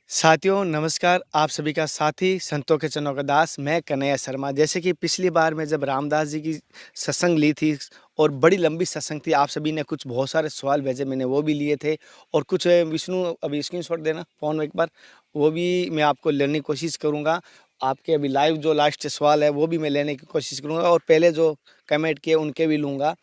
साथियों नमस्कार, आप सभी का साथी संतों के चरणों का दास मैं कन्हैया शर्मा। जैसे कि पिछली बार मैं जब रामदास जी की सत्संग ली थी और बड़ी लंबी सत्संग थी, आप सभी ने कुछ बहुत सारे सवाल भेजे, मैंने वो भी लिए थे और कुछ विष्णु अभी स्क्रीनशॉट देना फ़ोन में एक बार, वो भी मैं आपको लेने की कोशिश करूँगा। आपके अभी लाइव जो लास्ट सवाल है वो भी मैं लेने की कोशिश करूँगा और पहले जो कमेंट किए उनके भी लूँगा।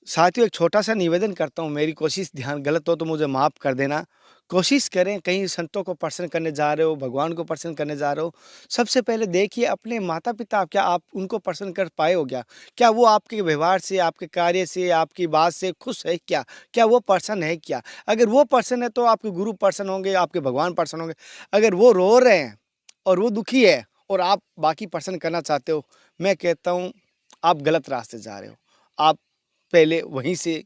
साथियों एक छोटा-सा निवेदन करता हूँ, मेरी कोशिश ध्यान गलत हो तो मुझे माफ़ कर देना। कोशिश करें कहीं संतों को प्रसन्न करने जा रहे हो, भगवान को प्रसन्न करने जा रहे हो, सबसे पहले देखिए अपने माता-पिता क्या आप उनको प्रसन्न कर पाए हो क्या? क्या वो आपके व्यवहार से, आपके कार्य से, आपकी बात से खुश है क्या? क्या वो प्रसन्न है क्या? अगर वो प्रसन्न है तो आपके गुरु प्रसन्न होंगे, आपके भगवान प्रसन्न होंगे। अगर वो रो रहे हैं और वो दुखी है और आप बाकी प्रसन्न करना चाहते हो, मैं कहता हूँ आप गलत रास्ते जा रहे हो। आप पहले वहीं से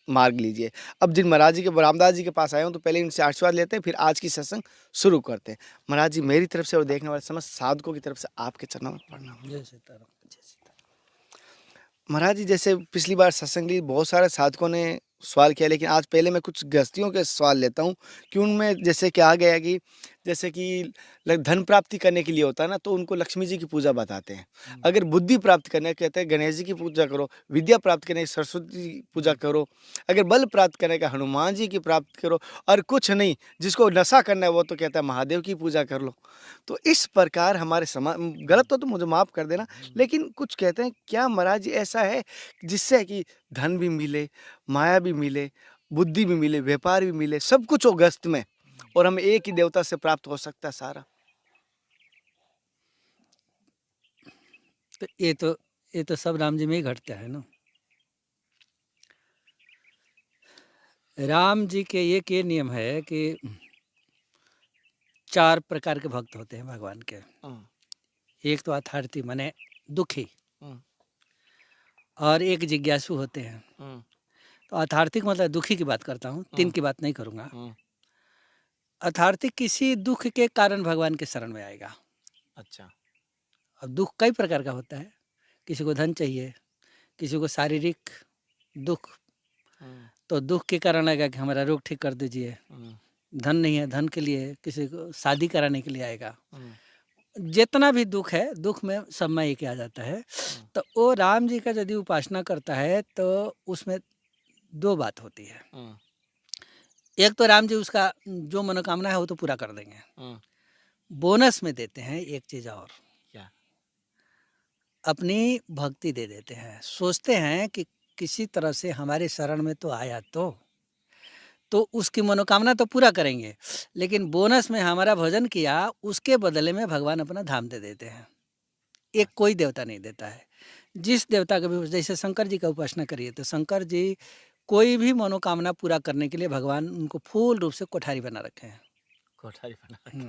मार्ग लीजिए। अब जिन महाराज जी के रामदास जी के पास आए हूँ तो पहले इनसे आशीर्वाद लेते हैं, फिर आज की सत्संग शुरू करते हैं। महाराज जी मेरी तरफ से और देखने वाले समस्त साधकों की तरफ से आपके चरणों में प्रणाम। जय सीताराम। जय सीताराम। महाराज जी जैसे पिछली बार सत्संग ली, बहुत सारे साधकों ने सवाल किया, लेकिन आज पहले मैं कुछ गृहस्थियों के सवाल लेता हूँ कि उनमें जैसे क्या गया कि जैसे कि धन प्राप्ति करने के लिए होता है ना, तो उनको लक्ष्मी जी की पूजा बताते हैं। अगर बुद्धि प्राप्त करने कहते हैं गणेश जी की पूजा करो, विद्या प्राप्त करने की सरस्वती जी की पूजा करो, अगर बल प्राप्त करने का हनुमान जी की प्राप्त करो, और कुछ नहीं जिसको नशा करना है वो तो कहता है महादेव की पूजा कर लो। तो इस प्रकार हमारे गलत हो तो मुझे माफ़ कर देना, लेकिन कुछ कहते हैं क्या महाराज जी ऐसा है जिससे कि धन भी मिले, माया भी मिले, बुद्धि भी मिले, व्यापार भी मिले, सब कुछ हो गृहस्थ में और हमें एक ही देवता से प्राप्त हो सकता है सारा? तो ये तो सब राम जी में ही घटता है ना। राम जी के एक ये नियम है कि 4 प्रकार के भक्त होते हैं भगवान के। एक तो अथार्थी माने दुखी, और एक जिज्ञासु होते हैं। तो अथार्थिक मतलब दुखी की बात करता हूँ, 3 की बात नहीं करूँगा। अथार्थिक किसी दुख के कारण भगवान के शरण में आएगा। अच्छा। अब दुख कई प्रकार का होता है, किसी को धन चाहिए, किसी को शारीरिक दुख, तो दुख के कारण आएगा कि हमारा रोग ठीक कर दीजिए। धन नहीं है, धन के लिए किसी को शादी कराने के लिए आएगा। जितना भी दुख है, दुख में सब में एक आ जाता है। तो वो राम जी का यदि उपासना करता है तो उसमें 2 बात होती है। एक तो राम जी उसका जो मनोकामना है वो तो पूरा कर देंगे। बोनस में देते हैं एक चीज़ और, क्या? अपनी भक्ति दे देते हैं। सोचते हैं कि किसी तरह से हमारे शरण में तो आया तो उसकी मनोकामना तो पूरा करेंगे, लेकिन बोनस में हमारा भजन किया, उसके बदले में भगवान अपना धाम दे देते हैं। एक कोई देवता नहीं देता है। जिस देवता का भी, जैसे शंकर जी का उपासना करिए तो शंकर जी कोई भी मनोकामना पूरा करने के लिए भगवान उनको फूल रूप से कोठारी बना रखे हैं। कोठारी बना रखी।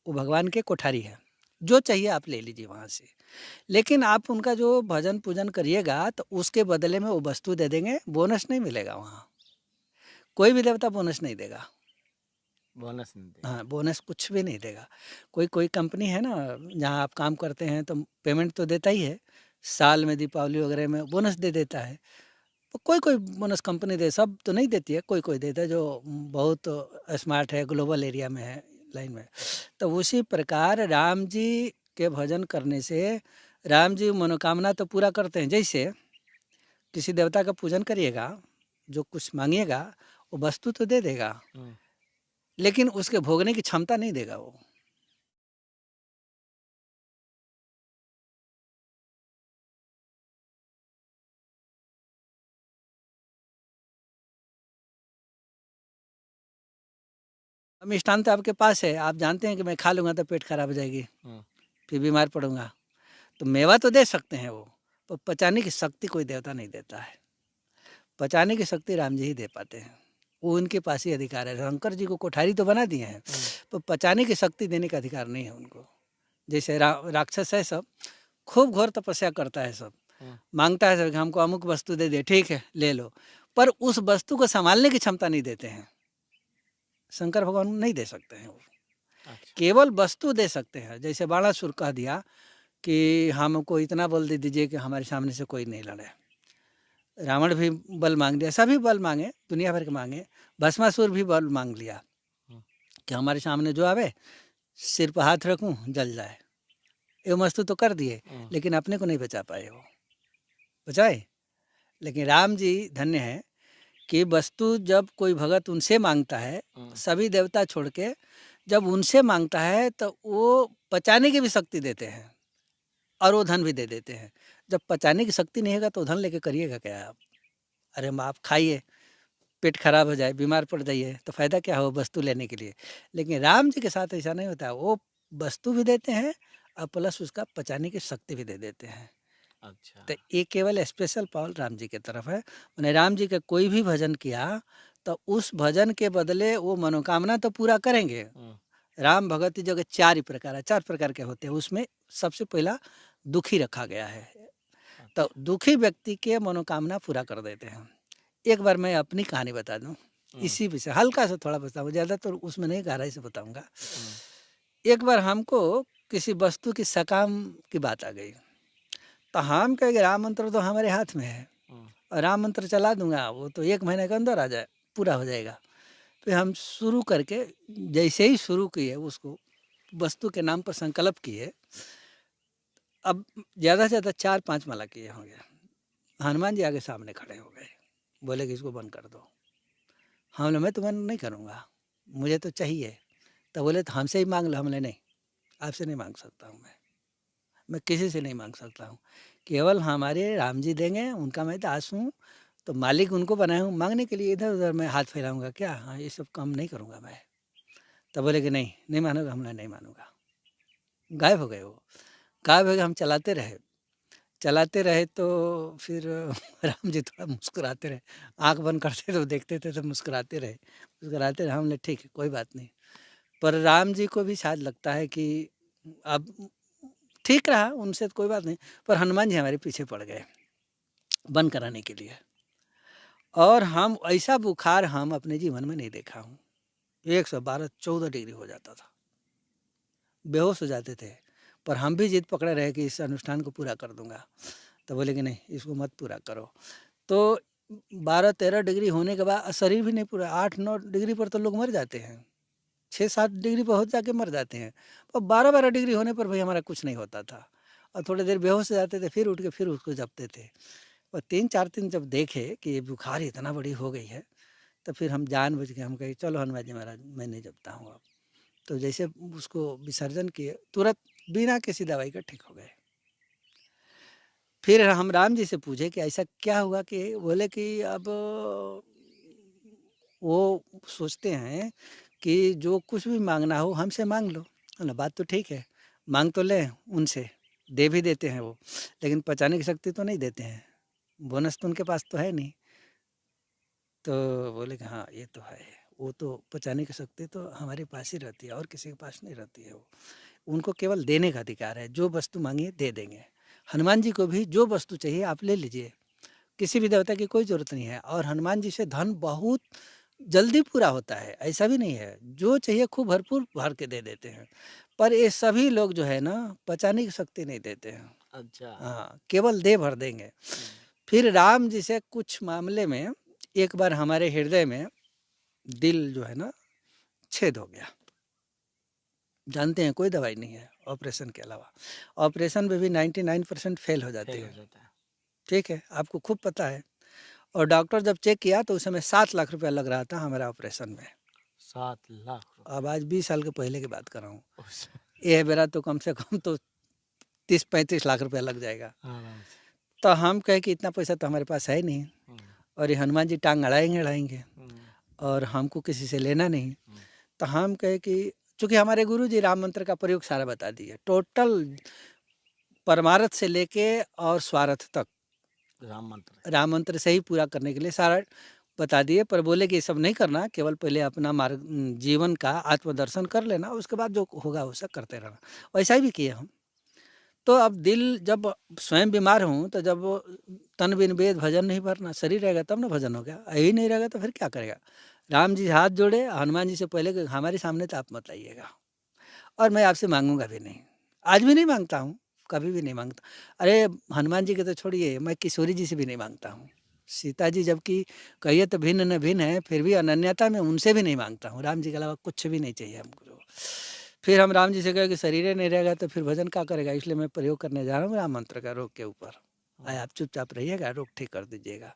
वो भगवान के कोठारी है, जो चाहिए आप ले लीजिए वहाँ से। लेकिन आप उनका जो भजन पूजन करिएगा तो उसके बदले में वो वस्तु दे देंगे, बोनस नहीं मिलेगा वहाँ। कोई भी देवता बोनस नहीं देगा। बोनस नहीं देगा। हाँ, बोनस कुछ भी नहीं देगा। कोई कोई कंपनी है ना, जहाँ आप काम करते हैं तो पेमेंट तो देता ही है, साल में दीपावली वगैरह में बोनस दे देता है। तो कोई कोई बोनस कंपनी दे, सब तो नहीं देती है, कोई कोई देता है जो बहुत स्मार्ट है, ग्लोबल एरिया में है, लाइन में। तो उसी प्रकार राम जी के भजन करने से राम जी मनोकामना तो पूरा करते हैं। जैसे किसी देवता का पूजन करिएगा, जो कुछ मांगिएगा वो वस्तु तो दे देगा, लेकिन उसके भोगने की क्षमता नहीं देगा वो। अब मिष्ठान तो आपके पास है, आप जानते हैं कि मैं खा लूँगा तो पेट खराब हो जाएगी, फिर बीमार पड़ूँगा। तो मेवा तो दे सकते हैं वो, पर पचाने की शक्ति कोई देवता नहीं देता है। पचाने की शक्ति राम जी ही दे पाते हैं, वो उनके पास ही अधिकार है। शंकर जी को कोठारी तो बना दिए हैं, पर पचाने की शक्ति देने का अधिकार नहीं है उनको। जैसे राक्षस है, सब खूब घोर तपस्या करता है, सब मांगता है सब कि हमको अमुक वस्तु दे दे, ठीक है ले लो, पर उस वस्तु को संभालने की क्षमता नहीं देते हैं। शंकर भगवान नहीं दे सकते हैं वो। अच्छा। केवल वस्तु दे सकते हैं। जैसे बाणासुर कह दिया कि हमको इतना बल दे दीजिए कि हमारे सामने से कोई नहीं लड़े। रावण भी बल मांग लिया, सभी बल मांगे, दुनिया भर के मांगे। भस्मासुर भी बल मांग लिया कि हमारे सामने जो आवे सिर पर हाथ रखूं जल जाए। ये वस्तु तो कर दिए, लेकिन अपने को नहीं बचा पाए वो, बचाए। लेकिन राम जी धन्य है कि वस्तु जब कोई भगत उनसे मांगता है, सभी देवता छोड़ के जब उनसे मांगता है तो वो पचाने की भी शक्ति देते हैं और वो धन भी दे देते हैं। जब पचाने की शक्ति नहीं होगा तो धन लेके करिएगा क्या आप? अरे आप खाइए, पेट खराब हो जाए, बीमार पड़ जाइए तो फ़ायदा क्या हो वस्तु लेने के लिए। लेकिन राम जी के साथ ऐसा नहीं होता, वो वस्तु भी देते हैं और प्लस उसका पचाने की शक्ति भी दे देते हैं। अच्छा। तो ये केवल स्पेशल पावर राम जी की तरफ है। मैंने राम जी का कोई भी भजन किया तो उस भजन के बदले वो मनोकामना तो पूरा करेंगे। राम भगत जगह 4 ही प्रकार है, 4 प्रकार के होते हैं। उसमें सबसे पहला दुखी रखा गया है, तो दुखी व्यक्ति के मनोकामना पूरा कर देते हैं। एक बार मैं अपनी कहानी बता दूं, इसी विषय हल्का सा थोड़ा बताऊँ, ज़्यादा तो उसमें नहीं गहराई से बताऊंगा। एक बार हमको किसी वस्तु की सकाम की बात आ गई, तो हम कहेंगे राम मंत्र तो हमारे हाथ में है और राम मंत्र चला दूंगा, वो तो 1 महीने के अंदर आ जाए, पूरा हो जाएगा। फिर हम शुरू करके जैसे ही शुरू किए उसको वस्तु के नाम पर संकल्प किए, अब ज़्यादा से ज़्यादा 4-5 माला किए होंगे। हनुमान जी आगे सामने खड़े हो गए, बोले कि इसको बंद कर दो। हम बोले मैं तो बंद नहीं करूँगा, मुझे तो चाहिए। तो बोले तो हमसे ही मांग लो। हमने नहीं, आपसे नहीं मांग सकता हूँ मैं किसी से नहीं मांग सकता हूँ, केवल हमारे राम जी देंगे, उनका मैं दास हूँ, तो मालिक उनको बनाया हूँ। मांगने के लिए इधर उधर मैं हाथ फैलाऊंगा क्या? हाँ, ये सब काम नहीं करूँगा मैं। तब बोले कि नहीं, नहीं मानोगा? हमने नहीं मानूंगा। गायब हो गए वो, गायब हो गए। हम चलाते रहे तो फिर राम जी थोड़ा मुस्कुराते रहे, आँख बंद करते तो देखते थे तो मुस्कुराते रहे। हमने ठीक है, कोई बात नहीं। पर राम जी को भी शायद लगता है कि अब ठीक रहा, उनसे तो कोई बात नहीं, पर हनुमान जी हमारे पीछे पड़ गए बंद कराने के लिए। और हम ऐसा बुखार हम अपने जीवन में नहीं देखा हूँ। 112-14 डिग्री हो जाता था, बेहोश हो जाते थे, पर हम भी जिद पकड़े रहे कि इस अनुष्ठान को पूरा कर दूंगा। तो बोले कि नहीं, इसको मत पूरा करो। तो 12-13 डिग्री होने के बाद शरीर भी नहीं पूरा, 8-9 डिग्री पर तो लोग मर जाते हैं, 6-7 डिग्री पर हो जाके मर जाते हैं, और 12-12 डिग्री होने पर भाई हमारा कुछ नहीं होता था। और थोड़ी देर बेहोश हो जाते थे, फिर उठ के फिर उसको जपते थे। और 3-4 दिन जब देखे कि ये बुखार इतना बड़ी हो गई है, तो फिर हम जानबूझ के हम कहे चलो हनुमान जी महाराज मैं नहीं जपता हूँ अब। तो जैसे उसको विसर्जन किए, तुरंत बिना किसी दवाई का ठीक हो गए। फिर हम राम जी से पूछे कि ऐसा क्या हुआ? कि बोले कि अब वो सोचते हैं कि जो कुछ भी मांगना हो हमसे मांग लो। ना बात तो ठीक है, मांग तो लें उनसे, दे भी देते हैं वो, लेकिन पचाने की शक्ति तो नहीं देते हैं, बोनस तो उनके पास तो है नहीं। तो बोले कि हाँ ये तो है, वो तो पचाने की शक्ति तो हमारे पास ही रहती है और किसी के पास नहीं रहती है। वो उनको केवल देने का अधिकार है, जो वस्तु मांगिए दे देंगे। हनुमान जी को भी जो वस्तु चाहिए आप ले लीजिए, किसी भी देवता की कोई ज़रूरत नहीं है। और हनुमान जी से धन बहुत जल्दी पूरा होता है, ऐसा भी नहीं है, जो चाहिए खूब भरपूर भर के दे देते हैं। पर ये सभी लोग जो है ना पचाने की शक्ति नहीं देते हैं। अच्छा। हाँ, केवल दे भर देंगे। फिर राम जी से कुछ मामले में एक बार हमारे हृदय में दिल जो है ना छेद हो गया। जानते हैं कोई दवाई नहीं है ऑपरेशन के अलावा, ऑपरेशन में भी 99% फेल हो जाते हैं। ठीक है, आपको खूब पता है। और डॉक्टर जब चेक किया तो उस समय 7 लाख रुपया लग रहा था हमारा ऑपरेशन में। 7 लाख अब आज 20 साल के पहले की बात कर रहा हूँ। ये मेरा तो कम से कम तो 30-35 लाख रुपया लग जाएगा। तो हम कहे कि इतना पैसा तो हमारे पास है नहीं, और ये हनुमान जी टांग अड़ाएंगे और हमको किसी से लेना नहीं। तो हम कहे कि चूँकि हमारे गुरु जी राम मंत्र का प्रयोग सारा बता दिए, टोटल परमार्थ से लेके और स्वार्थ तक राम मंत्र से ही पूरा करने के लिए सारा बता दिए। पर बोले कि ये सब नहीं करना, केवल पहले अपना मार्ग जीवन का आत्मदर्शन कर लेना, उसके बाद जो होगा वैसा करते रहना। वैसा ही भी किए हम। तो अब दिल जब स्वयं बीमार हूँ तो जब तन बिन वेद भजन नहीं भरना, शरीर रहेगा तब ना भजन हो गया, यही नहीं रहेगा तो फिर क्या करेगा? राम जी हाथ जोड़े हनुमान जी से पहले कि हमारे सामने तो आप मत लाइएगा, और मैं आपसे मांगूंगा भी नहीं, आज भी नहीं मांगता हूँ, कभी भी नहीं मांगता। अरे हनुमान जी के तो छोड़िए, मैं किशोरी जी से भी नहीं मांगता हूँ। सीता जी जबकि कहिए तो भिन्न न भिन्न है, फिर भी अनन्यता में उनसे भी नहीं मांगता हूँ, राम जी के अलावा कुछ भी नहीं चाहिए हमको। फिर हम राम जी से कहे कि शरीर नहीं रहेगा तो फिर भजन क्या करेगा, इसलिए मैं प्रयोग करने जा रहा हूँ राम मंत्र का रोग के ऊपर। आए आप चुपचाप रहिएगा, रोग ठीक कर दीजिएगा,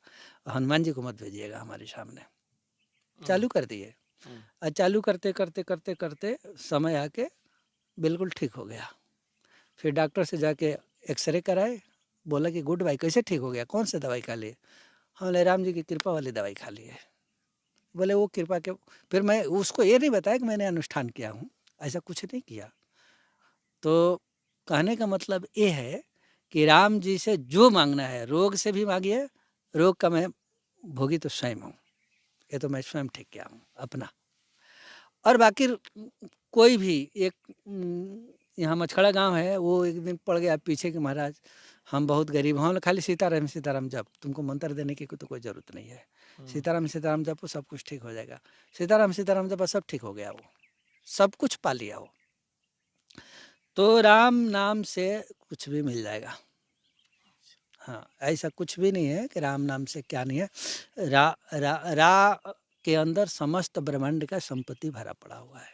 हनुमान जी को मत भेजिएगा हमारे सामने। चालू कर दिए, और चालू करते करते करते करते समय आके बिल्कुल ठीक हो गया। फिर डॉक्टर से जाके एक्सरे कराए, बोला कि गुड भाई कैसे ठीक हो गया, कौन सी दवाई खा ली? हमने राम जी की कृपा वाली दवाई खा ली है। बोले वो कृपा के, फिर मैं उसको ये नहीं बताया कि मैंने अनुष्ठान किया हूँ, ऐसा कुछ नहीं किया। तो कहने का मतलब ये है कि राम जी से जो मांगना है, रोग से भी मांगिए, रोग का मैं भोगी तो स्वयं हूँ, ये तो मैं स्वयं ठीक किया हूँ अपना। और बाकी कोई भी एक यहाँ मछड़ा गांव है, वो एक दिन पड़ गया पीछे कि महाराज हम बहुत गरीब हैं, हम खाली सीताराम जप, तुमको मंत्र देने की तो कोई ज़रूरत नहीं है, सीताराम जपो सब कुछ ठीक हो जाएगा। सीताराम जपो सब ठीक हो गया, वो सब कुछ पा लिया वो। तो राम नाम से कुछ भी मिल जाएगा। हाँ, ऐसा कुछ भी नहीं है कि राम नाम से क्या नहीं है। रा के अंदर समस्त ब्रह्मांड का संपत्ति भरा पड़ा हुआ है,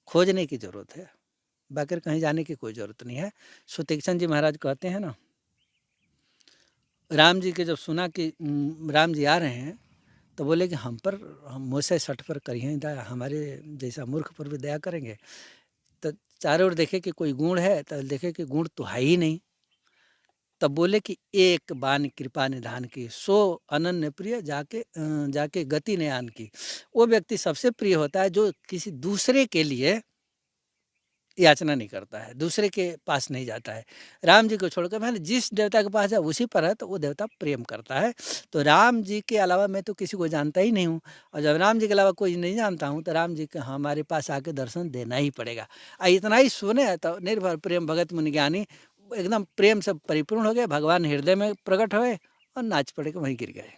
खोजने की जरूरत है, बाकी कहीं जाने की कोई जरूरत नहीं है। सुतीक्षण जी महाराज कहते हैं ना, राम जी के जब सुना कि राम जी आ रहे हैं तो बोले कि हम मुझसे सठ पर करिए दया, हमारे जैसा मूर्ख पर भी दया करेंगे। तो चारों ओर देखे कि कोई गुण है, तो देखे कि गुण तो है ही नहीं। तब बोले कि एक बान कृपा निधान की, सो अनन्य प्रिय जाके गति ने आन की। वो व्यक्ति सबसे प्रिय होता है जो किसी दूसरे के लिए याचना नहीं करता है, दूसरे के पास नहीं जाता है। राम जी को छोड़कर मैंने जिस देवता के पास है उसी पर है, तो वो देवता प्रेम करता है। तो राम जी के अलावा मैं तो किसी को जानता ही नहीं हूँ, और जब राम जी के अलावा कोई नहीं जानता हूँ तो राम जी के हमारे पास आके दर्शन देना ही पड़ेगा। इतना ही सुने तो निर्भर प्रेम भगत मुनि ज्ञानी एकदम प्रेम से परिपूर्ण हो गए, भगवान हृदय में प्रकट हुए और नाच पड़े के वहीं गिर गए।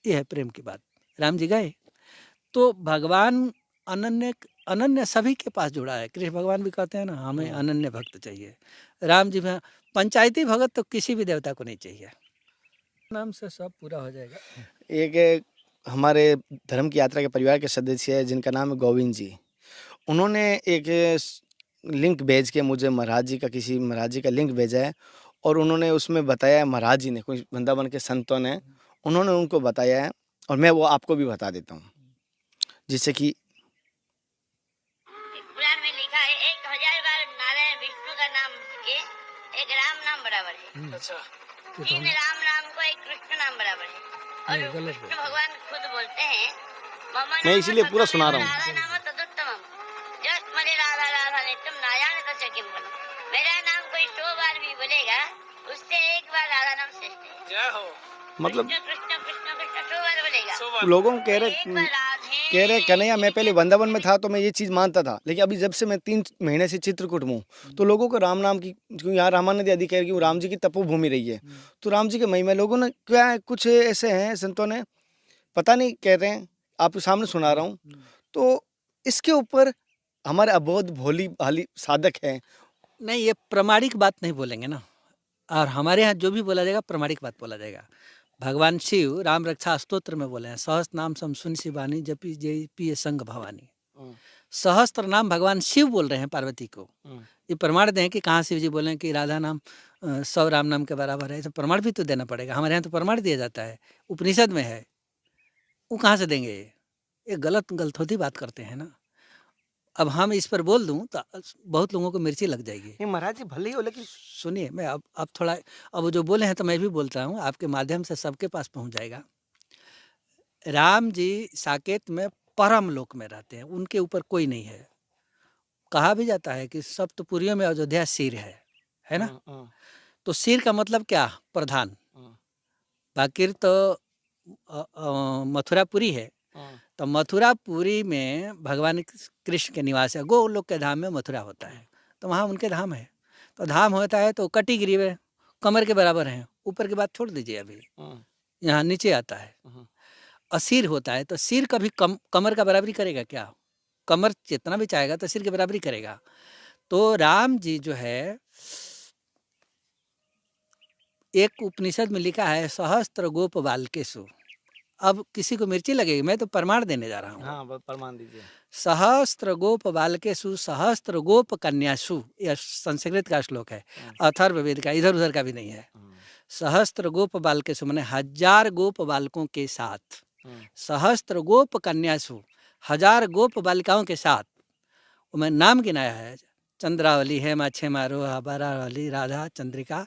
ये है प्रेम की बात। राम जी गए तो भगवान अनन्य अनन्य सभी के पास जुड़ा है। कृष्ण भगवान भी कहते हैं ना, हमें अनन्य भक्त चाहिए। राम जी में पंचायती भगत तो किसी भी देवता को नहीं चाहिए, नाम से सब पूरा हो जाएगा। एक हमारे धर्म की यात्रा के परिवार के सदस्य है जिनका नाम है गोविंद जी। उन्होंने एक लिंक भेज के मुझे महाराज जी का, किसी महाराज जी का लिंक भेजा है, और उन्होंने उसमें बताया है महाराज जी ने, कोई वृंदावन के संतों ने उन्होंने उनको बताया है, और मैं वो आपको भी बता देता हूँ जिससे कि पुराण में लिखा है 1000 बार नारायण विष्णु का नाम के एक राम नाम बराबर है। अच्छा, 3 राम नाम को एक कृष्ण नाम बराबर है। और कृष्ण भगवान खुद बोलते हैं मैं इसीलिए पूरा सुना रहा हूँ। राधा नाम तदुत्तमम जस्ट मरे राधा राधा नित्यम नारायण तचकिम बोलो। मेरा नाम कोई 100 बार भी बोलेगा उससे एक बार राधा नाम श्रेष्ठ है। जय हो। मतलब कृष्ण कृष्ण कृष्ण कृष्ण 100 बार बोलेगा। लोगों को कह रहे कन्हैया, मैं पहले वृंदावन में था तो मैं ये चीज़ मानता था, लेकिन अभी जब से मैं 3 महीने से चित्रकूट में हूँ तो लोगों को राम नाम की, क्योंकि यहाँ रामानंद आदि कह रहे कि राम जी की तपोभूमि रही है, तो राम जी के महिमा लोगों ने क्या है, कुछ ऐसे हैं संतों ने, पता नहीं कह रहे हैं, आपके सामने सुना रहा हूँ। तो इसके ऊपर हमारे अबोध भोली भाली साधक हैं। नहीं, ये प्रमाणिक बात नहीं बोलेंगे ना, और हमारे यहाँ जो भी बोला जाएगा प्रमाणिक बात बोला जाएगा। भगवान शिव राम रक्षा स्तोत्र में बोले हैं, सहस्त्र नाम सम सुन शिवानी जपी जय पिय संग भवानी। सहस्त्र नाम भगवान शिव बोल रहे हैं पार्वती को। ये प्रमाण दें कि कहाँ शिव जी बोले हैं कि राधा नाम 100 राम नाम के बराबर है, तो प्रमाण भी तो देना पड़ेगा। हमारे यहाँ तो प्रमाण दिया जाता है, उपनिषद में है, वो कहाँ से देंगे? ये गलत बात करते हैं ना। अब हम इस पर बोल दूं तो बहुत लोगों को मिर्ची लग जाएगी। नहीं महाराज जी भले ही हो, लेकिन सुनिए, मैं अब थोड़ा, अब जो बोले हैं तो मैं भी बोलता हूँ, आपके माध्यम से सबके पास पहुँच जाएगा। राम जी साकेत में परम लोक में रहते हैं, उनके ऊपर कोई नहीं है। कहा भी जाता है कि सप्तपुरियों में अयोध्या सिर है ना। तो सिर का मतलब क्या? प्रधान। बाकी तो मथुरापुरी है, तो मथुरापुरी में भगवान कृष्ण के निवास है। गोलोक के धाम में मथुरा होता है, तो वहाँ उनके धाम है। तो धाम होता है तो कटी ग्रीव है, कमर के बराबर है, ऊपर की बात छोड़ दीजिए, अभी यहाँ नीचे आता है। और सिर होता है, तो सिर कभी कमर का बराबरी करेगा क्या? कमर जितना भी चाहेगा तो सिर की बराबरी करेगा। तो राम जी जो है एक उपनिषद में लिखा है सहस्त्र गोप बालकेशु। अब किसी को मिर्ची लगेगी, मैं तो प्रमाण देने जा रहा हूँ। हाँ, प्रमाण दीजिए। सहस्त्र गोप बालकेशु सहस्त्र गोप कन्यासु, यह संस्कृत का श्लोक है, अथर्ववेद का, इधर उधर का भी नहीं है। सहस्त्र गोप बालकेशु माने 1000 गोप बालकों के साथ, सहस्त्र गोप कन्यासु 1000 गोप बालिकाओं के साथ। मैं नाम गिनाया है, चंद्रावली, हेमा, क्षेमा, रोहा, बरावली, राधा, चंद्रिका,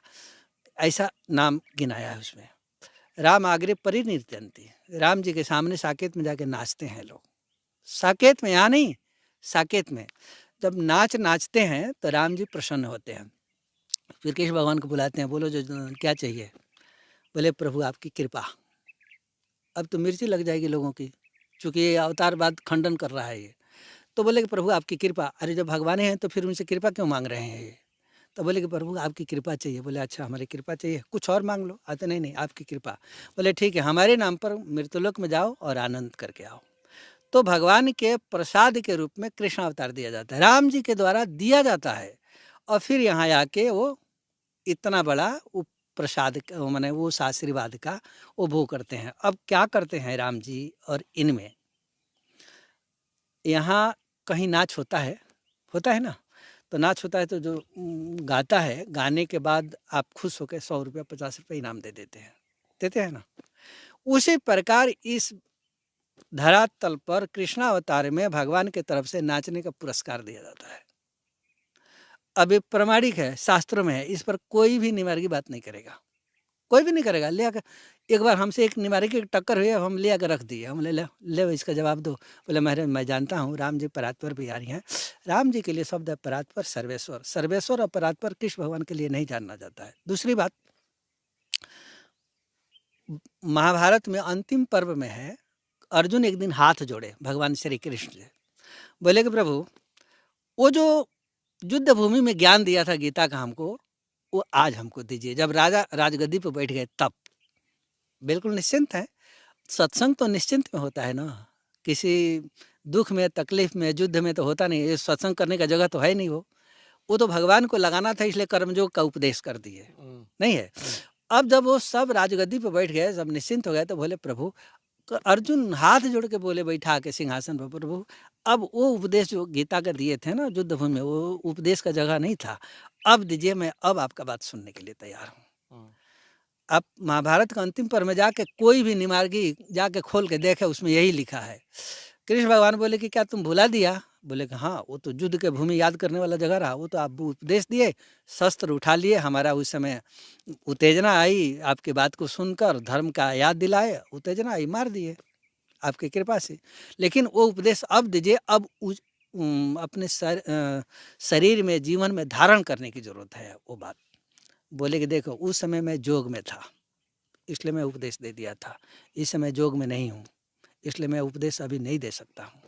ऐसा नाम गिनाया है उसमें। राम आग्रे परिनिर्तन्ति, राम जी के सामने साकेत में जाके नाचते हैं लोग। साकेत में, यहाँ नहीं, साकेत में जब नाचते हैं तो राम जी प्रसन्न होते हैं। फिर कृष्ण भगवान को बुलाते हैं, बोलो जो क्या चाहिए। बोले प्रभु आपकी कृपा। अब तो मिर्ची लग जाएगी लोगों की, चूँकि ये अवतारवाद खंडन कर रहा है ये। तो बोले कि प्रभु आपकी कृपा। अरे जब भगवान हैं तो फिर उनसे कृपा क्यों मांग रहे हैं ये। तो बोले कि प्रभु आपकी कृपा चाहिए। बोले अच्छा हमारी कृपा चाहिए, कुछ और मांग लो। आते नहीं आपकी कृपा। बोले ठीक है, हमारे नाम पर मृत्युलोक में जाओ और आनंद करके आओ। तो भगवान के प्रसाद के रूप में कृष्ण अवतार दिया जाता है, राम जी के द्वारा दिया जाता है, और फिर यहाँ आके वो इतना बड़ा प्रसाद माने वो आशीर्वाद का वो भोग करते हैं। अब क्या करते हैं राम जी और इनमें, यहाँ कहीं नाच होता है ना, तो नाच होता है तो जो गाता है, गाने के बाद आप खुश होकर 100 रुपया 50 रुपये इनाम देते हैं ना। उसी प्रकार इस धरातल पर कृष्णावतार में भगवान के तरफ से नाचने का पुरस्कार दिया जाता है। अब ये प्रमाणिक है, शास्त्रों में है, इस पर कोई भी निमार्गी बात नहीं करेगा, कोई भी नहीं करेगा। ले आकर एक बार हमसे एक निमार्गी की टक्कर हुई, हम ले आकर रख दिए, हम ले इसका जवाब दो। बोले मैं जानता हूँ राम जी परात्पर बिहारी हैं। राम जी के लिए शब्द है परात्पर सर्वेश्वर, सर्वेश्वर और परात्पर कृष्ण भगवान के लिए नहीं जानना जाता है। दूसरी बात, महाभारत में अंतिम पर्व में है, अर्जुन एक दिन हाथ जोड़े भगवान श्री कृष्ण से, बोले कि प्रभु वो जो युद्ध भूमि में ज्ञान दिया था गीता का हमको, वो आज हमको दीजिए। जब राजा राजगद्दी पर बैठ गए तब बिल्कुल निश्चिंत है। सत्संग तो निश्चिंत में होता है ना, किसी दुख में, तकलीफ में, युद्ध में तो होता नहीं। ये सत्संग करने का जगह तो है नहीं। वो तो भगवान को लगाना था, इसलिए कर्मयोग का उपदेश कर दिए, नहीं है। अब जब वो सब राजगद्दी पर बैठ गए, सब निश्चिंत हो गए, तो बोले प्रभु, अर्जुन हाथ जोड़ के बोले बैठा के सिंहासन पर, प्रभु अब वो उपदेश जो गीता का दिए थे ना युद्ध भूमि में, वो उपदेश का जगह नहीं था, अब दीजिए, मैं अब आपका बात सुनने के लिए तैयार हूँ। अब महाभारत का अंतिम पर्व में जाके कोई भी निमार्गी जाके खोल के देखे, उसमें यही लिखा है। कृष्ण भगवान बोले कि क्या तुम भुला दिया। बोले कि हाँ, वो तो युद्ध के भूमि याद करने वाला जगह रहा, वो तो आप उपदेश दिए, शस्त्र उठा लिए, हमारा उस समय उत्तेजना आई, आपकी बात को सुनकर धर्म का याद दिलाए, उत्तेजना आई, मार दिए आपकी कृपा से। लेकिन वो उपदेश अब दीजिए, अब अपने शरीर में, जीवन में धारण करने की जरूरत है वो बात। बोले कि देखो उस समय मैं जोग में था, इसलिए मैं उपदेश दे दिया था, इस समय जोग में नहीं हूँ, इसलिए मैं उपदेश अभी नहीं दे सकता हूँ।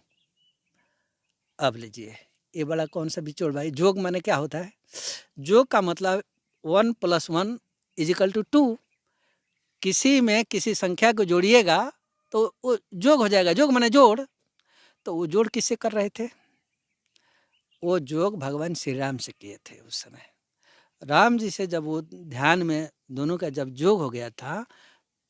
अब लीजिए, ये बड़ा कौन सा बिचोड़ भाई। जोग माने क्या होता है? जोग का मतलब 1 + 1 = 2। किसी में किसी संख्या को जोड़िएगा तो वो जोग हो जाएगा। जोग माने जोड़। तो वो जोड़ किससे कर रहे थे? वो जोग भगवान श्री राम से किए थे उस समय। राम जी से जब वो ध्यान में दोनों का जब जोग हो गया था,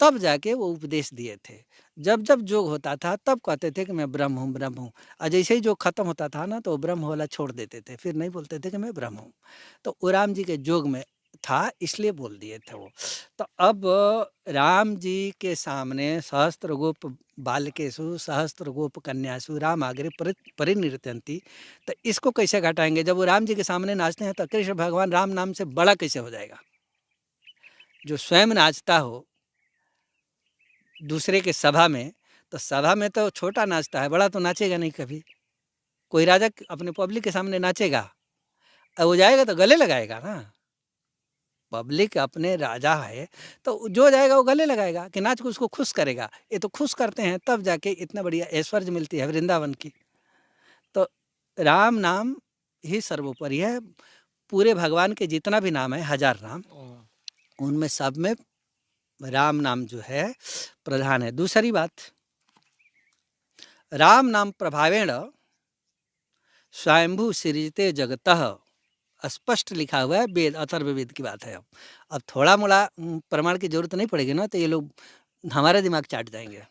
तब जाके वो उपदेश दिए थे। जब जब जोग होता था तब कहते थे कि मैं ब्रह्म हूँ, ब्रह्म हूँ। और जैसे ही जोग खत्म होता था ना, तो ब्रह्म वाला छोड़ देते थे, फिर नहीं बोलते थे कि मैं ब्रह्म हूँ। तो वो राम जी के जोग में था, इसलिए बोल दिए थे वो। तो अब राम जी के सामने सहस्त्र गोप बालकेशु सहस्त्र गोप कन्यासु राम आग्रे परिनिर्तन्ति, तो इसको कैसे घटाएंगे? जब वो राम जी के सामने नाचते हैं तो कृष्ण भगवान राम नाम से बड़ा कैसे हो जाएगा? जो स्वयं नाचता हो दूसरे के सभा में, तो सभा में तो छोटा नाचता है, बड़ा तो नाचेगा नहीं कभी। कोई राजा अपने पब्लिक के सामने नाचेगा, और वो जाएगा तो गले लगाएगा ना। पब्लिक अपने राजा है तो जो जाएगा वो गले लगाएगा कि नाच को उसको खुश करेगा। ये तो खुश करते हैं तब जाके इतना बढ़िया ऐश्वर्य मिलती है वृंदावन की। तो राम नाम ही सर्वोपरि है। पूरे भगवान के जितना भी नाम है, 1000 नाम, उनमें सब में राम नाम जो है प्रधान है। दूसरी बात, राम नाम प्रभावेण स्वयंभू सृजते जगतः स्पष्ट लिखा हुआ है, वेद अथर्ववेद की बात है। अब थोड़ा मोड़ा प्रमाण की जरूरत नहीं पड़ेगी ना, तो ये लोग हमारा दिमाग चाट जाएंगे।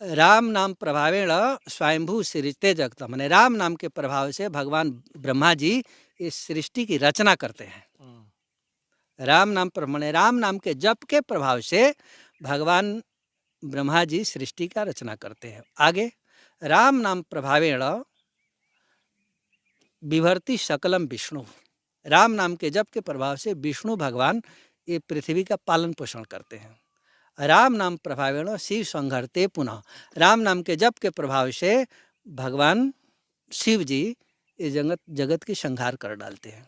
राम नाम प्रभावेण स्वयंभू सृजते जगत, माने राम नाम के प्रभाव से भगवान ब्रह्मा जी इस सृष्टि की रचना करते हैं। राम नाम माने राम नाम के जप के प्रभाव से भगवान ब्रह्मा जी सृष्टि का रचना करते हैं। आगे, राम नाम प्रभावेण विभर्ति सकलम विष्णु, राम नाम के जप के प्रभाव से विष्णु भगवान ये पृथ्वी का पालन पोषण करते हैं। राम नाम प्रभावेण शिव संघरते पुनः, राम नाम के जप के प्रभाव से भगवान शिव जी ये जगत की संहार कर डालते हैं।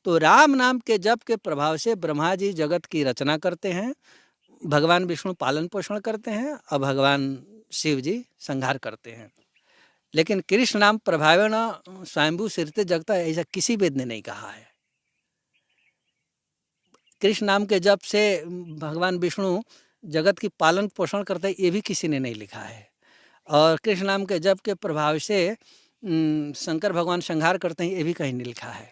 तो राम नाम के जप के प्रभाव से ब्रह्मा जी जगत की रचना करते हैं, भगवान विष्णु पालन पोषण करते हैं और भगवान शिव जी संहार करते हैं। लेकिन कृष्ण नाम प्रभावेण स्वयंभू सृजते जगत, ऐसा किसी वेद ने नहीं कहा है। कृष्ण नाम के जप से भगवान विष्णु जगत की पालन पोषण करते हैं, ये भी किसी ने नहीं लिखा है। और कृष्ण नाम के जप के प्रभाव से शंकर भगवान संहार करते हैं, ये भी कहीं नहीं लिखा है।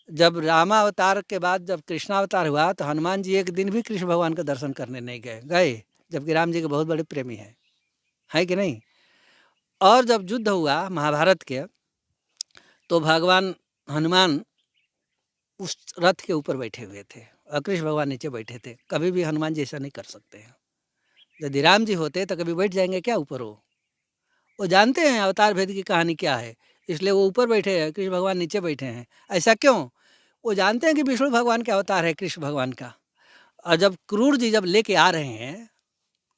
जब रामावतार के बाद जब कृष्णावतार हुआ तो हनुमान जी एक दिन भी कृष्ण भगवान का दर्शन करने नहीं गए, जबकि राम जी के बहुत बड़े प्रेमी है कि नहीं। और जब युद्ध हुआ महाभारत के, तो भगवान हनुमान उस रथ के ऊपर बैठे हुए थे और कृष्ण भगवान नीचे बैठे थे। कभी भी हनुमान जी ऐसा नहीं कर सकते हैं। यदि राम जी होते तो कभी बैठ जाएंगे क्या ऊपर? वो जानते हैं अवतार भेद की कहानी क्या है, इसलिए वो ऊपर बैठे हैं, कृष्ण भगवान नीचे बैठे हैं। ऐसा क्यों? वो जानते हैं कि विष्णु भगवान का अवतार है कृष्ण भगवान का। और जब क्रूर जी जब लेके आ रहे हैं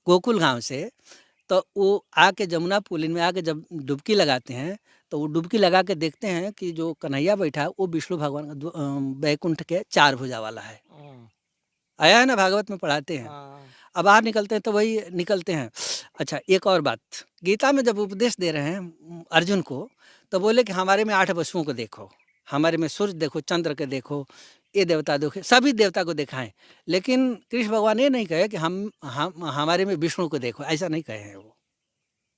गोकुल गांव से, तो वो आके जमुना पुलिन में आके जब डुबकी लगाते हैं, तो वो डुबकी लगा के देखते हैं कि जो कन्हैया बैठा है वो विष्णु भगवान बैकुंठ के 4 भुजा वाला है। आया है ना, भागवत में पढ़ाते हैं। अब बाहर निकलते हैं तो वही निकलते हैं। अच्छा, एक और बात, गीता में जब उपदेश दे रहे हैं अर्जुन को, तो बोले कि हमारे में 8 वसुओं को देखो, हमारे में सूर्य देखो, चंद्र के देखो, ये देवता देखो, सभी देवता को दिखाएं। लेकिन कृष्ण भगवान ये नहीं कहे कि हम हमारे में विष्णु को देखो, ऐसा नहीं कहे हैं वो।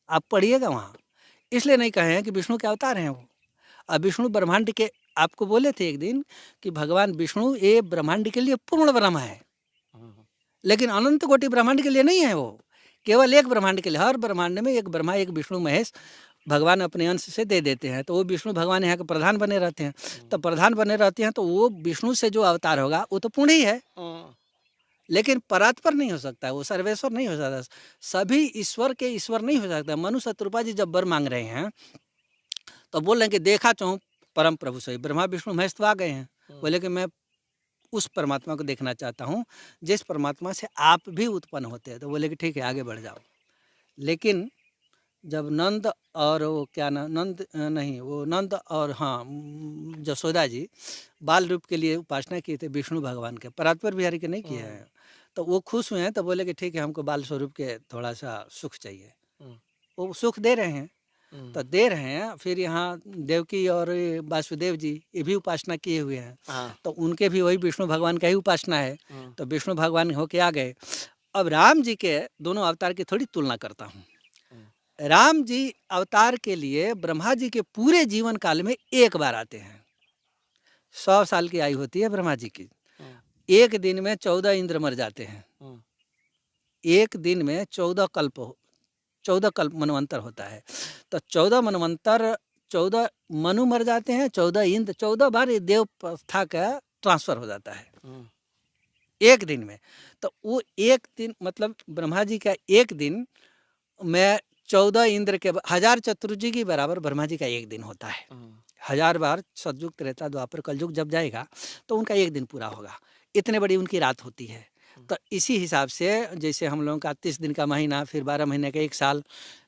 आप पढ़िएगा वहाँ, इसलिए नहीं कहे हैं कि विष्णु के अवतार हैं वो। अब विष्णु ब्रह्मांड के, आपको बोले थे एक दिन कि भगवान विष्णु ये ब्रह्मांड के लिए पूर्ण ब्रह्म है, लेकिन अनंत कोटि ब्रह्मांड के लिए नहीं है वो, केवल एक ब्रह्मांड के लिए। हर ब्रह्मांड में एक ब्रह्मा एक विष्णु महेश भगवान अपने अंश से दे देते हैं, तो वो विष्णु भगवान यहाँ के प्रधान बने रहते हैं। तो प्रधान बने रहते हैं तो वो विष्णु से जो अवतार होगा वो तो पूर्ण ही है, लेकिन परात्पर नहीं हो सकता, वो सर्वेश्वर नहीं हो सकता, सभी ईश्वर के ईश्वर नहीं हो सकता। मनु शत्रुपा जी जब वर मांग रहे हैं तो बोल रहे हैं कि देखा चाहूँ परम प्रभु सही, ब्रह्मा विष्णु महेश तो आ गए हैं, बोले कि मैं उस परमात्मा को देखना चाहता हूँ जिस परमात्मा से आप भी उत्पन्न होते हैं। तो बोले कि ठीक है, आगे बढ़ जाओ। लेकिन जब नंद और वो क्या ना, नंद नहीं, वो नंद और हाँ जसोदा जी बाल रूप के लिए उपासना किए थे विष्णु भगवान के, परात्पर बिहारी के नहीं किए हैं। तो वो खुश हुए हैं, तो बोले कि ठीक है, हमको बाल स्वरूप के थोड़ा सा सुख चाहिए। वो सुख दे रहे हैं, तो दे रहे हैं। फिर यहाँ देवकी और वासुदेव जी ये भी उपासना किए हुए हैं, तो उनके भी वही विष्णु भगवान का ही उपासना है, तो विष्णु भगवान होके आ गए। अब राम जी के दोनों अवतार की थोड़ी तुलना करता हूँ। राम जी अवतार के लिए ब्रह्मा जी के पूरे जीवन काल में एक बार आते हैं। 100 साल की आयु होती है ब्रह्मा जी की, एक दिन में 14 इंद्र मर जाते हैं, एक दिन में 14 कल्प मनवंतर होता है। तो 14 मनवंतर, 14 मनु मर जाते हैं, 14 इंद्र, 14 बार ये देव प्रथा का ट्रांसफर हो जाता है एक दिन में। तो वो एक दिन मतलब ब्रह्मा जी का एक दिन में 14 इंद्र के 1000 चतुर्युगी के बराबर ब्रह्मा जी का एक दिन होता है। 1000 बार सतयुग त्रेता द्वापर कलयुग जब जाएगा तो उनका एक दिन पूरा होगा, इतने बड़ी उनकी रात होती है। तो इसी हिसाब से जैसे हम लोगों का 30 दिन का महीना, फिर 12 महीने का 1 साल,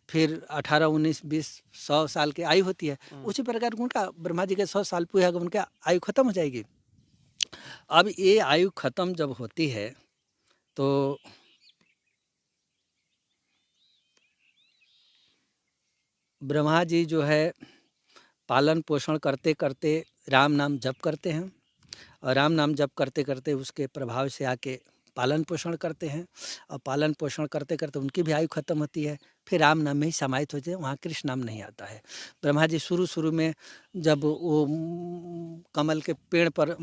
फिर 18, 19, 20, 100 साल की आयु होती है, उसी प्रकार उनका ब्रह्मा जी के 100 साल पूरे होगा, उनका आयु खत्म हो जाएगी। अब ये आयु खत्म जब होती है तो ब्रह्मा जी जो है पालन पोषण करते करते राम नाम जप करते हैं, और राम नाम जप करते करते उसके प्रभाव से आके पालन पोषण करते हैं, और पालन पोषण करते करते उनकी भी आयु खत्म होती है, फिर राम नाम में ही समाहित होते हैं, वहाँ कृष्ण नाम नहीं आता है। ब्रह्मा जी शुरू शुरू में जब वो कमल के पेड़ पर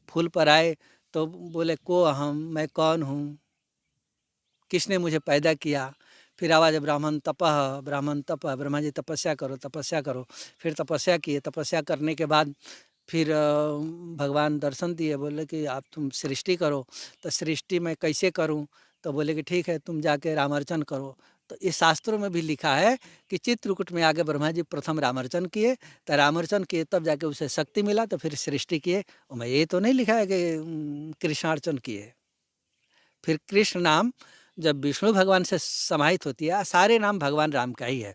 फूल पर आए तो बोले को अहम, मैं कौन हूँ, किसने मुझे पैदा किया। फिर आवाज़ ब्राह्मण तपः, ब्राह्मण तपः, ब्रह्मा जी तपस्या करो तपस्या करो। फिर तपस्या किए, तपस्या करने के बाद फिर भगवान दर्शन दिए, बोले कि आप तुम सृष्टि करो। तो सृष्टि मैं कैसे करूं? तो बोले कि ठीक है तुम जाके रामार्चन करो। तो इस शास्त्रों में भी लिखा है कि चित्रकूट में आगे ब्रह्मा जी प्रथम रामार्चन किए, तो रामार्चन किए तब जाके उसे शक्ति मिला, तो फिर सृष्टि किए। और मैं ये तो नहीं लिखा है कि कृष्णार्चन किए। फिर कृष्ण नाम जब विष्णु भगवान से समाहित होती है, सारे नाम भगवान राम का ही है।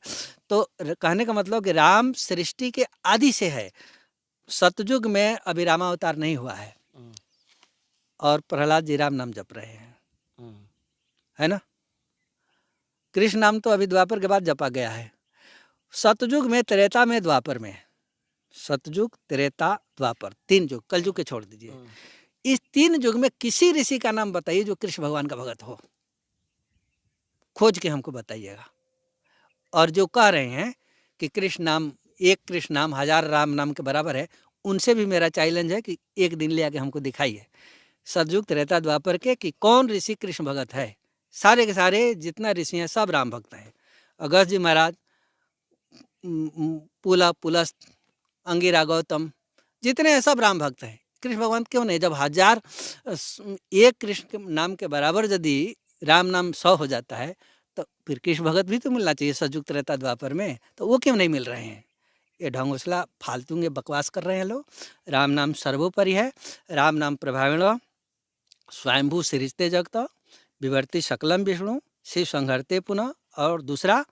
तो कहने का मतलब कि राम सृष्टि के आदि से है। सतयुग में अभी रामावतार नहीं हुआ है और प्रहलाद जी राम नाम जप रहे हैं, है ना। कृष्ण नाम तो अभी द्वापर के बाद जपा गया है। सतयुग में, त्रेता में, द्वापर में, सतयुग त्रेता द्वापर, 3 युग, कलयुग के छोड़ दीजिए। इस 3 युग में किसी ऋषि का नाम बताइए जो कृष्ण भगवान का भगत हो, खोज के हमको बताइएगा। और जो कह रहे हैं कि कृष्ण नाम, एक कृष्ण नाम 1000 राम नाम के बराबर है, उनसे भी मेरा चैलेंज है कि एक दिन ले आके हमको दिखाइए सतयुग त्रेता द्वापर के कि कौन ऋषि कृष्ण भगत है। सारे के सारे जितना ऋषि हैं सब राम भक्त हैं। अगस्त जी महाराज, पुला, पुलस्त, अंगिरा, गौतम, जितने हैं सब राम भक्त हैं। कृष्ण भगवान क्यों नहीं? जब 1000 एक कृष्ण के नाम के बराबर यदि राम नाम 100 हो जाता है, तो फिर कृष्ण भगत भी तो मिलना चाहिए सतयुग त्रेता द्वापर में, तो वो क्यों नहीं मिल रहे हैं? ये ढोंगसला फालतू के बकवास कर रहे हैं लोग। राम नाम सर्वोपरि है। राम नाम प्रभाविण स्वयंभू सृजते जगत, विवर्ति सकलम विष्णु, शिव संहरते पुनः। और दूसरा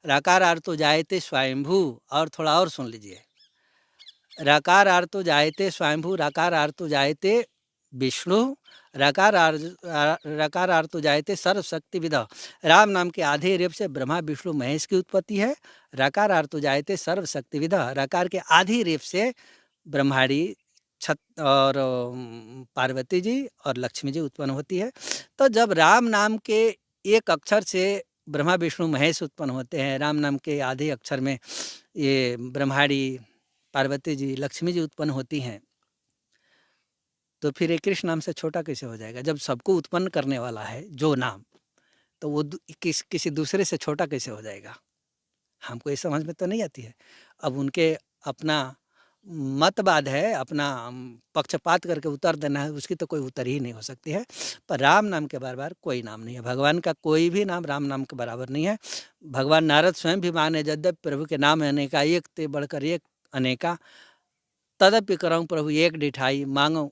राकार आर्तो जायते स्वयंभू। और थोड़ा और सुन लीजिए, राकार आर्तो जायते स्वयंभू, राकार आर्तो जायते विष्णु, राकार आर्तो जायते सर्वशक्ति विद। राम नाम के आधे रेप से ब्रह्मा विष्णु महेश की उत्पत्ति है। राकार आर्तो जायते सर्वशक्ति विद, राकार के आधी रेप से ब्रह्माड़ी, छत और पार्वती जी और लक्ष्मी जी उत्पन्न होती है। तो जब राम नाम के एक अक्षर से ब्रह्मा विष्णु महेश उत्पन्न होते हैं, राम नाम के आधे अक्षर में ये ब्रह्माड़ी, पार्वती जी, लक्ष्मी जी उत्पन्न होती हैं, तो फिर ये कृष्ण नाम से छोटा कैसे हो जाएगा? जब सबको उत्पन्न करने वाला है जो नाम, तो वो किसी दूसरे से छोटा कैसे हो जाएगा? हमको ये समझ में तो नहीं आती है। अब उनके अपना मतवाद है, अपना पक्षपात करके उत्तर देना है, उसकी तो कोई उत्तर ही नहीं हो सकती है। पर राम नाम के बार कोई नाम नहीं है, भगवान का कोई भी नाम राम नाम के बराबर नहीं है। भगवान नारद स्वयं भी माने, यद्यपि प्रभु के नाम है अनेका, एक ते बढ़कर एक अनेका, तदपि करऊँ प्रभु एक डिठाई मांगो।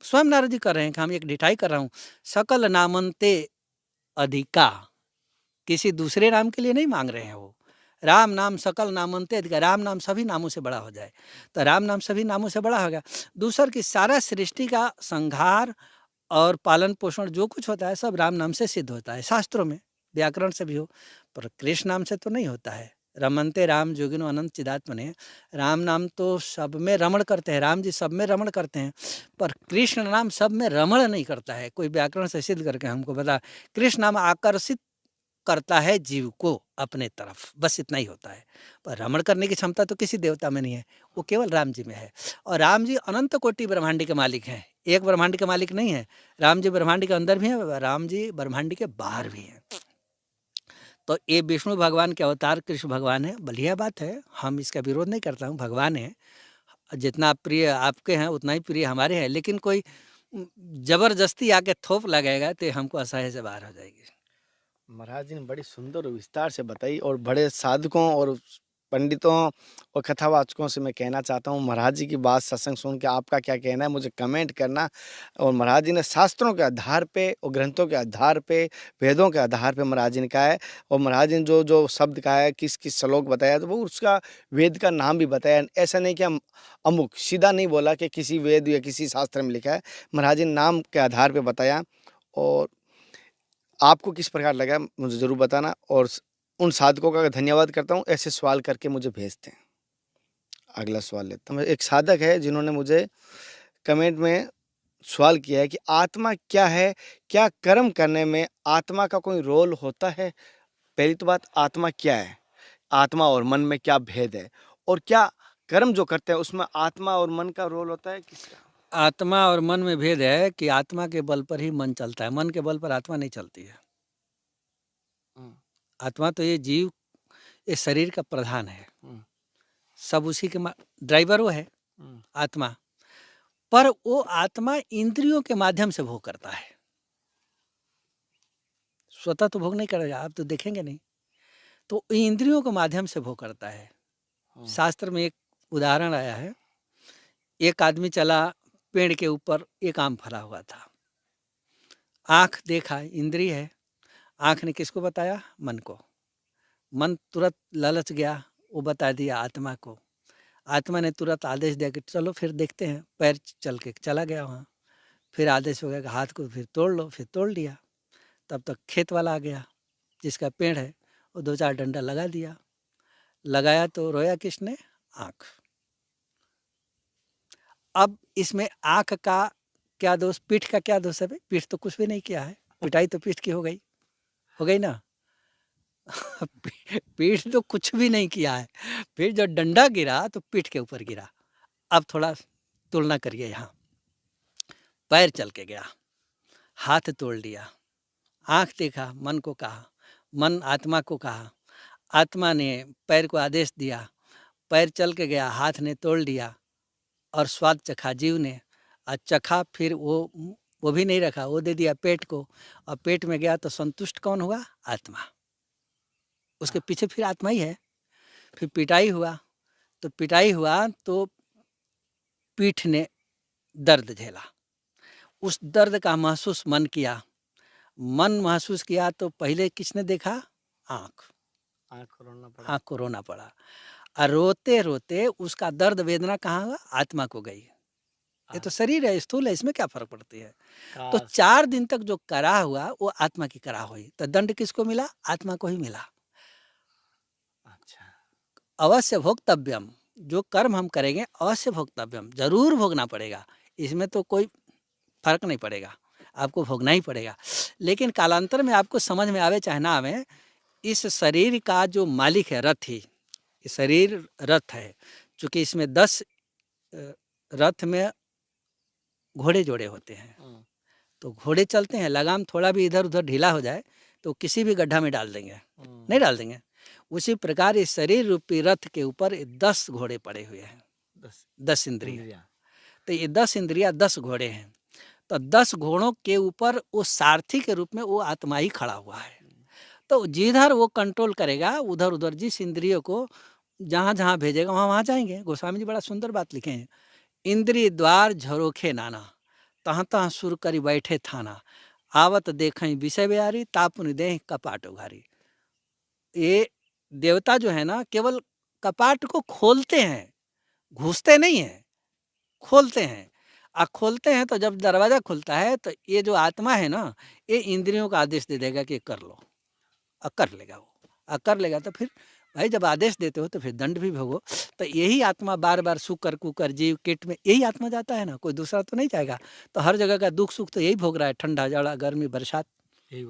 स्वयं नारद जी कर रहे हैं कि हम एक डिठाई कर रहा हूँ, सकल नामन्ते अधिका, किसी दूसरे नाम के लिए नहीं मांग रहे हैं वो। राम नाम सकल नामन्ते अधिका, राम नाम सभी नामों से बड़ा हो जाए, तो राम नाम सभी नामों से बड़ा हो गया। दूसर की सारा सृष्टि का संहार और पालन पोषण जो कुछ होता है सब राम नाम से सिद्ध होता है, शास्त्रों में, व्याकरण से भी हो, पर कृष्ण नाम से तो नहीं होता है। रमनते राम जोगिनो अनंत चिदात्मने, राम नाम तो सब में रमण करते हैं, राम जी सब में रमण करते हैं, पर कृष्ण नाम सब में रमण नहीं करता है। कोई व्याकरण से सिद्ध करके हमको बता। कृष्ण नाम आकर्षित करता है जीव को अपने तरफ, बस इतना ही होता है। पर रमण करने की क्षमता तो किसी देवता में नहीं है, वो केवल राम जी में है। और राम जी अनंत कोटि ब्रह्मांड के मालिक हैं, एक ब्रह्मांड के मालिक नहीं है। राम जी ब्रह्मांड के अंदर भी हैं, राम जी ब्रह्मांड के बाहर भी हैं। तो ये विष्णु भगवान के अवतार कृष्ण भगवान है, बढ़िया बात है, हम इसका विरोध नहीं करता हूँ, भगवान है। जितना प्रिय आपके हैं उतना ही प्रिय हमारे हैं, लेकिन कोई जबरदस्ती आके थोप लगाएगा तो हमको असह्य से बाहर हो जाएगी। महाराज जी ने बड़ी सुंदर और विस्तार से बताई, और बड़े साधकों और पंडितों और कथावाचकों से मैं कहना चाहता हूँ, महाराज जी की बात सत्संग सुन के आपका क्या कहना है मुझे कमेंट करना। और महाराज जी ने शास्त्रों के आधार पे और ग्रंथों के आधार पे, वेदों के आधार पे महाराज जी ने कहा है, और महाराज जी ने जो जो शब्द कहा है, किस किस श्लोक बताया, तो वो उसका वेद का नाम भी बताया। ऐसा नहीं कि हम अमुक सीधा नहीं बोला कि किसी वेद या किसी शास्त्र में लिखा है, महाराज जी ने नाम के आधार पर बताया। और आपको किस प्रकार लगा मुझे ज़रूर बताना, और उन साधकों का धन्यवाद करता हूँ, ऐसे सवाल करके मुझे भेजते हैं। अगला सवाल लेता हूँ। एक साधक है जिन्होंने मुझे कमेंट में सवाल किया है कि आत्मा क्या है? क्या कर्म करने में आत्मा का कोई रोल होता है? पहली तो बात, आत्मा क्या है? आत्मा और मन में क्या भेद है? और क्या कर्म जो करते हैं उसमें आत्मा और मन का रोल होता है किसका? आत्मा और मन में भेद है कि आत्मा के बल पर ही मन चलता है, मन के बल पर आत्मा नहीं चलती है। आत्मा तो ये जीव, ये शरीर का प्रधान है, सब उसी के ड्राइवर वो है आत्मा। पर वो आत्मा इंद्रियों के माध्यम से भोग करता है, स्वतः तो भोग नहीं करेगा, आप तो देखेंगे नहीं, तो इंद्रियों के माध्यम से भोग करता है। शास्त्र में एक उदाहरण आया है, एक आदमी चला, पेड़ के ऊपर एक आम फला हुआ था, आँख देखा, इंद्रिय है, आँख ने किसको बताया? मन को। मन तुरंत लालच गया, वो बता दिया आत्मा को। आत्मा ने तुरंत आदेश दिया कि चलो फिर देखते हैं, पैर चल के चला गया वहाँ, फिर आदेश हो गया कि हाथ को फिर तोड़ लो, फिर तोड़ लिया। तब तक खेत वाला आ गया, जिसका पेड़ है, वो 2-4 डंडा लगा दिया, लगाया तो रोया किसने? आँख। अब इसमें आँख का क्या दोष, पीठ का क्या दोष है? भाई पीठ तो कुछ भी नहीं किया है, पिटाई तो पीठ की हो गई ना। पीठ तो कुछ भी नहीं किया है, फिर जो डंडा गिरा तो पीठ के ऊपर गिरा। अब थोड़ा तुलना करिए, यहाँ पैर चल के गया, हाथ तोड़ लिया, आँख देखा, मन को कहा, मन आत्मा को कहा, आत्मा ने पैर को आदेश दिया, पैर चल के गया, हाथ ने तोड़ लिया, और स्वाद चखा जीव ने, और चखा फिर वो भी नहीं रखा, वो दे दिया पेट को, और पेट में गया तो संतुष्ट कौन हुआ? आत्मा। उसके पीछे फिर आत्मा ही है। फिर पिटाई हुआ तो पीठ ने दर्द झेला, उस दर्द का महसूस मन किया, मन महसूस किया तो पहले किसने देखा? आँख को रोना पड़ा, और रोते रोते उसका दर्द वेदना कहाँ हुआ? आत्मा को गई। ये तो शरीर है, स्थूल है, इसमें क्या फर्क पड़ती है? तो 4 दिन तक जो कराह हुआ वो आत्मा की कराह हुई, तो दंड किसको मिला? आत्मा को ही मिला। अवश्य भोक्तव्यम, जो कर्म हम करेंगे अवश्य भोक्तव्यम, जरूर भोगना पड़ेगा, इसमें तो कोई फर्क नहीं पड़ेगा, आपको भोगना ही पड़ेगा। लेकिन कालांतर में आपको समझ में आवे चाहे ना आवे, इस शरीर का जो मालिक है, रथ ही, शरीर रथ है, चूंकि इसमें 10 रथ में घोड़े जोड़े होते हैं, तो घोड़े चलते हैं, लगाम थोड़ा भी इधर उधर ढीला हो जाए तो किसी भी गड्ढा में डाल देंगे, नहीं डाल देंगे। उसी प्रकार इस शरीर रूपी रथ के ऊपर 10 घोड़े पड़े हुए हैं, 10 इंद्रिय। तो ये 10 इंद्रिया 10 घोड़े हैं, तो 10 घोड़ों के ऊपर वो सारथी के रूप में वो आत्मा ही खड़ा हुआ है। तो जिधर वो कंट्रोल करेगा, उधर उधर जिस इंद्रियों को जहाँ जहाँ भेजेगा वहाँ वहाँ जाएंगे। गोस्वामी जी बड़ा सुंदर बात लिखे हैं, इंद्रिय द्वार झरोखे नाना, तहाँ तहाँ सुर करी बैठे थाना, आवत देखें विषय बिहारी, तापुन देह कपाट उघारी। ये देवता जो है ना, केवल कपाट को खोलते हैं, घुसते नहीं हैं, खोलते हैं। खोलते हैं तो जब दरवाजा खुलता है तो ये जो आत्मा है ना, ये इंद्रियों का आदेश दे देगा कि कर लो, कर लेगा वो, कर लेगा। तो फिर भाई जब आदेश देते हो तो फिर दंड भी भोगो। तो यही आत्मा बार बार सुकर कुकर जीव किट में यही आत्मा जाता है ना, कोई दूसरा तो नहीं जाएगा। तो हर जगह का दुख सुख तो यही भोग रहा है, ठंडा जाड़ा गर्मी बरसात यही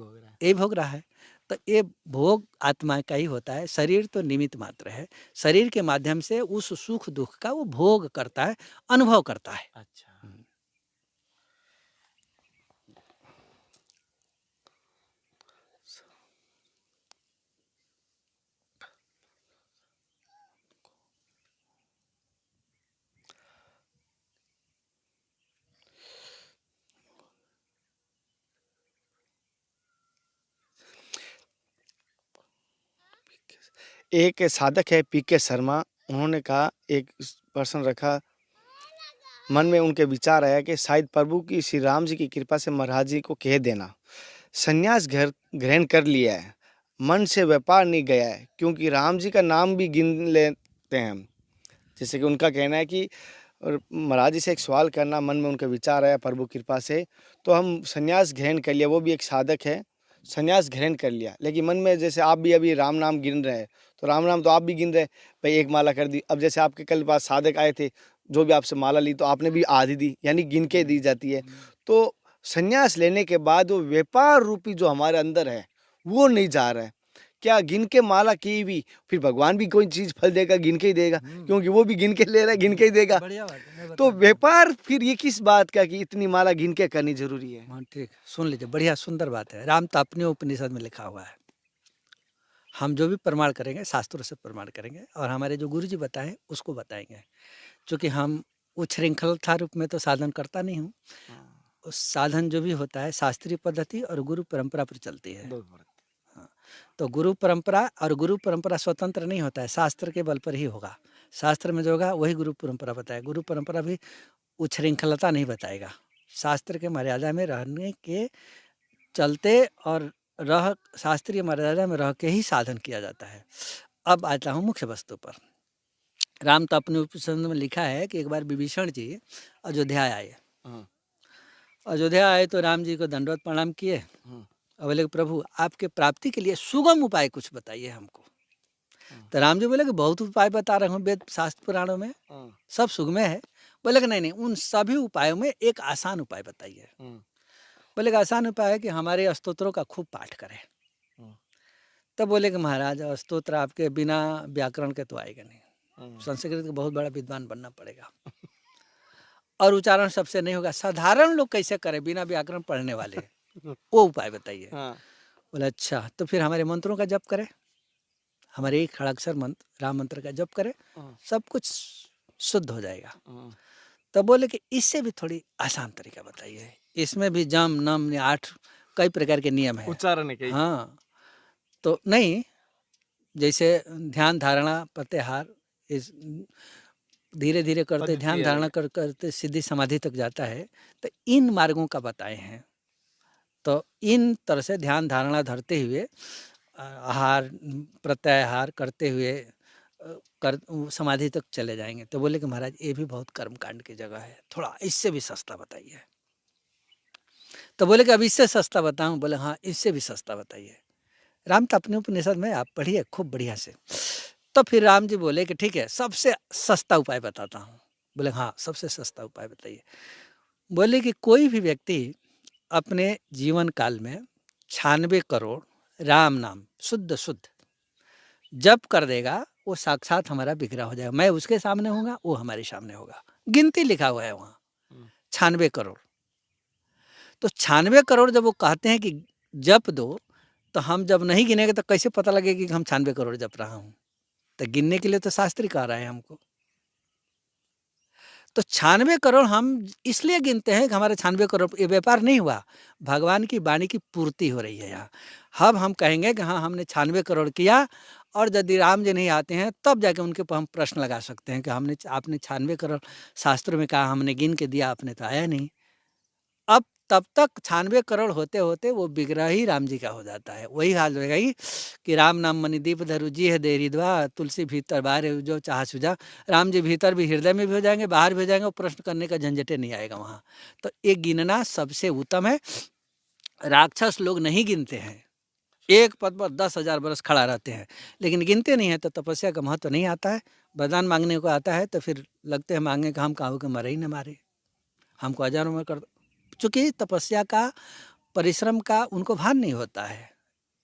भोग रहा है। तो ये भोग आत्मा का ही होता है, शरीर तो निमित्त मात्र है, शरीर के माध्यम से उस सुख दुख का वो भोग करता है, अनुभव करता है। अच्छा। एक साधक है पीके शर्मा, उन्होंने कहा, एक प्रश्न रखा, मन में उनके विचार आया कि शायद प्रभु की श्री राम जी की कृपा से महाराज जी को कह देना संन्यास ग्रहण कर लिया है, मन से व्यापार नहीं गया है, क्योंकि राम जी का नाम भी गिन लेते हैं। जैसे कि उनका कहना है कि महाराज जी से एक सवाल करना, मन में उनका विचार आया प्रभु कृपा से, तो हम संन्यास ग्रहण कर लिया। वो भी एक साधक है, संन्यास ग्रहण कर लिया, लेकिन मन में जैसे आप भी अभी राम नाम गिन रहे हैं, तो राम नाम तो आप भी गिन रहे, भाई एक माला कर दी। अब जैसे आपके कल पास साधक आए थे, जो भी आपसे माला ली तो आपने भी आधी दी, यानी गिन के दी जाती है। तो संन्यास लेने के बाद वो व्यापार रूपी जो हमारे अंदर है, वो नहीं जा रहा है। क्या गिन के माला की भी फिर भगवान भी कोई चीज़ फल देगा, गिन के ही देगा, क्योंकि वो भी गिन के ले रहा है, गिन के ही देगा। बढ़िया बात है, मैं तो बता दूं। व्यापार फिर ये किस बात का कि इतनी माला गिन के करनी ज़रूरी है? हाँ ठीक, सुन लीजिए, बढ़िया सुंदर बात है। राम तापनीय उपनिषद में लिखा हुआ है। हम जो भी प्रमाण करेंगे शास्त्रों से प्रमाण करेंगे और हमारे जो गुरु जी बताएं उसको बताएंगे। चूँकि हम उच्छृंखलता रूप में तो साधन करता नहीं हूँ। उस साधन जो भी होता है शास्त्रीय पद्धति और गुरु परंपरा पर चलती है। हाँ, तो गुरु परंपरा स्वतंत्र नहीं होता है, शास्त्र के बल पर ही होगा। शास्त्र में जो होगा वही गुरु परंपरा बताए। गुरु परंपरा भी उच्छृंखलता नहीं बताएगा। शास्त्र के मर्यादा में रहने के चलते और शास्त्रीय मर्यादा में रह के ही साधन किया जाता है। अब आता हूँ मुख्य वस्तु पर। राम तो अपने उपनिषद में लिखा है कि एक बार विभीषण जी अयोध्या आए। अयोध्या आए तो राम जी को दंडवत प्रणाम किए और बोले प्रभु आपके प्राप्ति के लिए सुगम उपाय कुछ बताइए हमको। तो राम जी बोले कि बहुत उपाय बता रहा हूँ वेद शास्त्र पुराणों में, सब सुगम है। बोले कि नहीं, उन सभी उपायों में एक आसान उपाय बताइए। बोले कि आसान उपाय है कि हमारे स्तोत्रों का खूब पाठ करें। तब बोले कि महाराज स्तोत्र आपके बिना व्याकरण के तो आएगा नहीं, संस्कृत का बहुत बड़ा विद्वान बनना पड़ेगा और उच्चारण सबसे नहीं होगा। साधारण लोग कैसे करें बिना व्याकरण पढ़ने वाले, वो उपाय बताइए। बोले अच्छा, तो फिर हमारे मंत्रों का जप करें, हमारे एक खड़ाक्षर मंत्र राम मंत्र का जप करें, सब कुछ शुद्ध हो जाएगा। तब बोले कि इससे भी थोड़ी आसान तरीका बताइए, इसमें भी जम नम 8 कई प्रकार के नियम है उच्चारण के। हाँ, तो नहीं, जैसे ध्यान धारणा प्रत्याहार, इस धीरे धीरे करते ध्यान धारणा करते सीधी समाधि तक जाता है। तो इन मार्गों का बताए हैं। तो इन तरह से ध्यान धारणा धरते हुए आहार प्रत्याहार करते हुए समाधि तक चले जाएंगे। तो बोले कि महाराज ये भी बहुत कर्मकांड की जगह है, थोड़ा इससे भी सस्ता बताइए। तो बोले कि अब इससे सस्ता बताऊं? बोले हाँ, इससे भी सस्ता बताइए। राम तो अपने उपनिषद में आप पढ़िए खूब बढ़िया से। तो फिर राम जी बोले कि ठीक है, सबसे सस्ता उपाय बताता हूँ। बोले हाँ, सबसे सस्ता उपाय बताइए। बोले कि कोई भी व्यक्ति अपने जीवन काल में 96 करोड़ राम नाम शुद्ध शुद्ध जप कर देगा, वो साक्षात हमारा विग्रह हो जाएगा। मैं उसके सामने होगा, वो हमारे सामने होगा। गिनती लिखा हुआ है वहाँ 96 करोड़। तो 96 करोड़ जब वो कहते हैं कि जप दो, तो हम जब नहीं गिनेंगे तो कैसे पता लगेगा कि हम 96 करोड़ जप रहा हूँ? तो गिनने के लिए तो शास्त्री कह रहा है हमको। तो 96 करोड़ हम इसलिए गिनते हैं कि हमारे 96 करोड़, ये व्यापार नहीं हुआ, भगवान की वाणी की पूर्ति हो रही है यहाँ। अब हम कहेंगे कि हाँ हमने 96 करोड़ किया, और यदि राम जी नहीं आते हैं तब जाके उनके ऊपर हम प्रश्न लगा सकते हैं कि आपने 96 करोड़ शास्त्रों में कहा, हमने गिन के दिया, आपने तो आया नहीं। अब तब तक 96 करोड़ होते होते वो विग्रह ही राम जी का हो जाता है। वही हाल होगा ही कि राम नाम मणि दीप धरु जी है देरी द्वा, तुलसी भीतर बाहर जो चाह सुझा। राम जी भीतर भी, हृदय में भी हो जाएंगे, बाहर भी हो जाएंगे, और प्रश्न करने का झंझटे नहीं आएगा वहाँ। तो ये गिनना सबसे उत्तम है। राक्षस लोग नहीं गिनते हैं, एक पद पर 10,000 बरस खड़ा रहते हैं, लेकिन गिनते नहीं है। तो तपस्या का महत्व नहीं आता है। वरदान मांगने को आता है तो फिर लगते हैं मांगे कि हम काहू के मरे ही न मारे, हमको हजारों में कर। चूँकि तपस्या का परिश्रम का उनको भान नहीं होता है,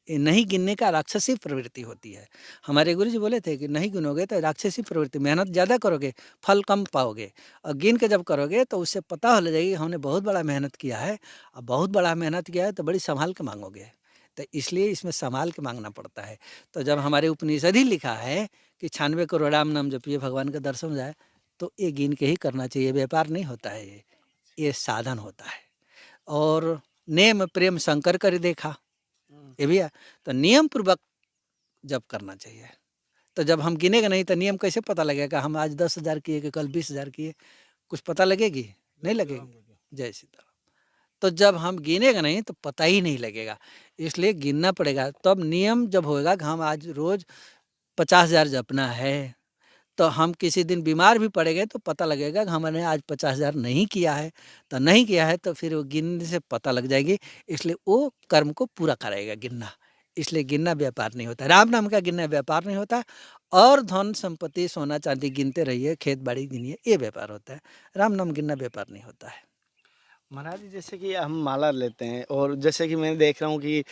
ये नहीं गिनने का राक्षसी प्रवृत्ति होती है। हमारे गुरु जी बोले थे कि नहीं गिनोगे तो राक्षसी प्रवृत्ति, मेहनत ज़्यादा करोगे फल कम पाओगे, और गिन के जब करोगे तो उससे पता हो जाएगी हमने बहुत बड़ा मेहनत किया है, और बहुत बड़ा मेहनत किया है तो बड़ी संभाल के मांगोगे। तो इसलिए इसमें संभाल के मांगना पड़ता है। तो जब हमारे उपनिषद ही लिखा है कि 96 करोड़ राम नाम जपिए भगवान का दर्शन हो जाए, तो ये गिन के ही करना चाहिए। व्यापार नहीं होता है, ये साधन होता है। और नेम प्रेम शंकर कर देखा, ये भी है। तो नियम पूर्वक जब करना चाहिए। तो जब हम गिनेंगे नहीं तो नियम कैसे पता लगेगा हम आज 10,000 किए कि कल 20,000 किए? कुछ पता लगेगी? नहीं लगेगी। जय सीताराम। तो जब हम गिनेंगे नहीं तो पता ही नहीं लगेगा, इसलिए गिनना पड़ेगा। तब नियम जब होगा कि हम आज रोज 50,000 जपना है, तो हम किसी दिन बीमार भी पड़ेंगे तो पता लगेगा कि हमने आज 50,000 नहीं किया है। तो नहीं किया है तो फिर वो गिनने से पता लग जाएगी, इसलिए वो कर्म को पूरा कराएगा गिनना। इसलिए गिनना व्यापार नहीं होता, राम नाम का गिनना व्यापार नहीं होता। और धन संपत्ति सोना चांदी गिनते रहिए, खेत बाड़ी गिनिए, ये व्यापार होता है। राम नाम गिनना व्यापार नहीं होता है। महाराज जी जैसे कि हम माला लेते हैं और जैसे कि मैं देख रहा हूँ कि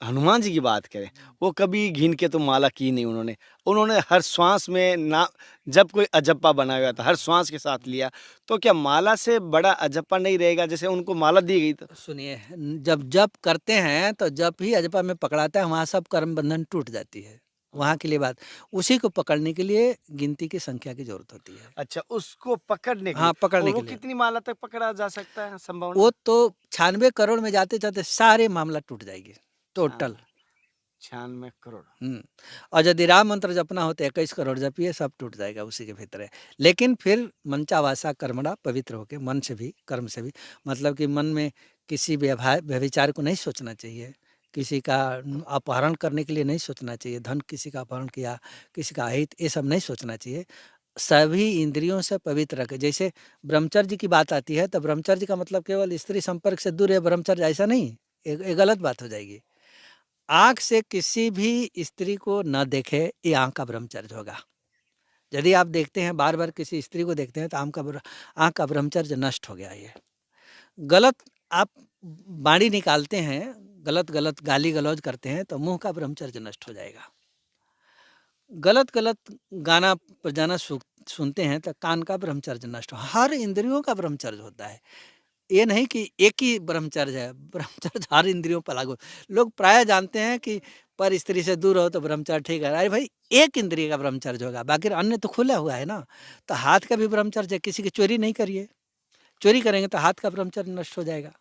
हनुमान जी की बात करें, वो कभी गिन के तो माला की नहीं उन्होंने। उन्होंने हर श्वास में ना जब कोई अजप्पा बना हुआ था, हर श्वास के साथ लिया। तो क्या माला से बड़ा अजप्पा नहीं रहेगा जैसे उनको माला दी गई तो? सुनिए, जब जप करते हैं तो जप ही अजपा में पकड़ाता है, वहाँ सब कर्म बंधन टूट जाती है। वहाँ के लिए बात, उसी को पकड़ने के लिए गिनती की संख्या की जरूरत होती है। अच्छा, उसको पकड़ने के लिए। हाँ, और पकड़ने वो के लिए। कितनी माला तक पकड़ा जा सकता है संभावना? वो तो 96 करोड़ में जाते जाते सारे मामला टूट जाएगी टोटल। 96 करोड़। और यदि राम मंत्र जपना हो तो 21 करोड़ जपिए, सब टूट जाएगा उसी के भीतर है। लेकिन फिर मनचा वासा कर्मणा, पवित्र होके मन से भी कर्म से भी, मतलब कि मन में किसी व्यभिचार को नहीं सोचना चाहिए, किसी का अपहरण करने के लिए नहीं सोचना चाहिए, धन किसी का अपहरण किया, किसी का अहित, ये सब नहीं सोचना चाहिए। सभी इंद्रियों से पवित्र रखे। जैसे ब्रह्मचर्य की बात आती है तो ब्रह्मचर्य का मतलब केवल स्त्री संपर्क से दूर है ब्रह्मचर्य, ऐसा नहीं, एक गलत बात हो जाएगी। आँख से किसी भी स्त्री को न देखे, ये आँख का ब्रह्मचर्य होगा। यदि आप देखते हैं बार बार किसी स्त्री को देखते हैं तो आँख का ब्रह्मचर्य नष्ट हो गया। ये गलत आप बाणी निकालते हैं, गलत गलत गाली गलौज करते हैं तो मुंह का ब्रह्मचर्य नष्ट हो जाएगा। गलत गलत गाना बजाना सुनते हैं तो कान का ब्रह्मचर्य नष्ट हो। हर इंद्रियों का ब्रह्मचर्य होता है। ये नहीं कि एक ही ब्रह्मचर्य है, ब्रह्मचर्य हर इंद्रियों पर लागू। लोग प्राय जानते हैं कि पर स्त्री से दूर हो तो ब्रह्मचर्य ठीक है। अरे भाई, एक इंद्रिय का ब्रह्मचर्य होगा, बाकी अन्य तो खुला हुआ है ना। तो हाथ का भी ब्रह्मचर्य है, किसी की चोरी नहीं करिए। चोरी करेंगे तो हाथ का ब्रह्मचर्य नष्ट हो जाएगा।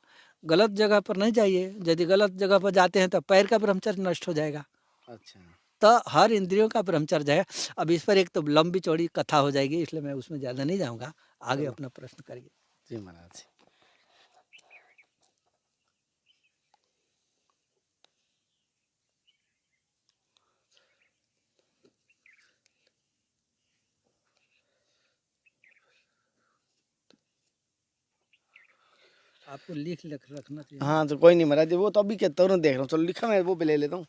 गलत जगह पर नहीं जाइए, यदि गलत जगह पर जाते हैं तो पैर का ब्रह्मचर्य नष्ट हो जाएगा। अच्छा। तो हर इंद्रियों का ब्रह्मचर्य है। अब इस पर एक तो लंबी चौड़ी कथा हो जाएगी, इसलिए मैं उसमें ज़्यादा नहीं जाऊँगा। आगे अपना प्रश्न करिए। जी महाराज। आपको लिख रखना चाहिए। हाँ तो कोई नहीं महाराज जी, वो तो अभी क्या तुरंत देख रहा हूँ। चलो लिखा, मैं वो भी ले लेता हूँ।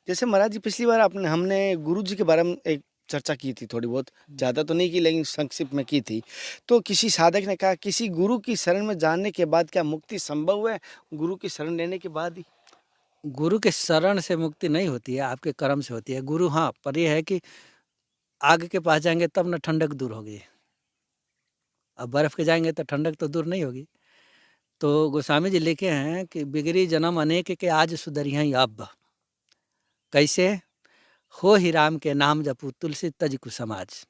जैसे महाराज जी पिछली बार आपने हमने गुरु जी के बारे में एक चर्चा की थी, थोड़ी बहुत, ज़्यादा तो नहीं की लेकिन संक्षिप्त में की थी। तो किसी साधक ने कहा किसी गुरु की शरण में जाने के बाद क्या मुक्ति संभव है? गुरु की शरण लेने के बाद ही? गुरु के शरण से मुक्ति नहीं होती है, आपके कर्म से होती है। गुरु, हाँ, पर यह है कि आग के पास जाएंगे तब ना ठंडक दूर होगी। अब बर्फ के जाएंगे तो ठंडक तो दूर नहीं होगी। तो गोस्वामी जी लिखे हैं कि बिगड़ी जन्म अनेक के आज सुधरिया अब। कैसे? हो ही राम के नाम जपू तुलसी तज कु समाज।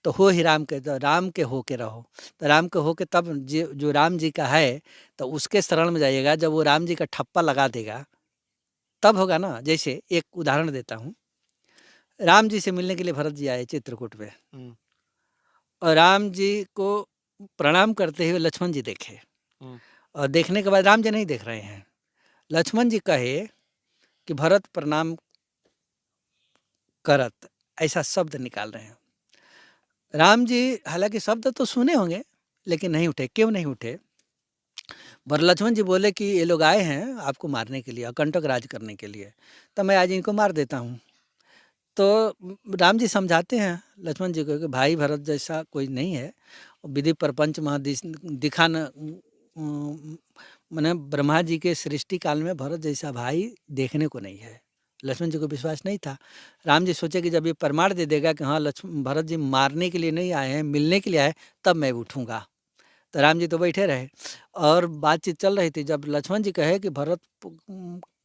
तो हो ही राम के, तो राम के हो के रहो। तो राम के हो के तब जो राम जी का है तो उसके शरण में जाइएगा। जब वो राम जी का ठप्पा लगा देगा तब होगा ना। जैसे एक उदाहरण देता हूँ। राम जी से मिलने के लिए भरत जी आए चित्रकूट पे, और राम जी को प्रणाम करते हुए लक्ष्मण जी देखे। और देखने के बाद राम जी नहीं देख रहे हैं, लक्ष्मण जी कहे कि भरत प्रणाम करत, ऐसा शब्द निकाल रहे हैं। राम जी हालांकि शब्द तो सुने होंगे लेकिन नहीं उठे। क्यों नहीं उठे? पर लक्ष्मण जी बोले कि ये लोग आए हैं आपको मारने के लिए, अकंटक राज करने के लिए, तो मैं आज इनको मार देता हूँ। तो राम जी समझाते हैं लक्ष्मण जी को कि भाई भरत जैसा कोई नहीं है। विधि प्रपंच दिखा न, मैंने ब्रह्मा जी के सृष्टि काल में भरत जैसा भाई देखने को नहीं है। लक्ष्मण जी को विश्वास नहीं था। राम जी सोचे कि जब ये प्रमाण दे देगा कि हाँ भरत जी मारने के लिए नहीं आए हैं, मिलने के लिए आए, तब मैं उठूँगा। तो राम जी तो बैठे रहे और बातचीत चल रही थी। जब लक्ष्मण जी कहे कि भरत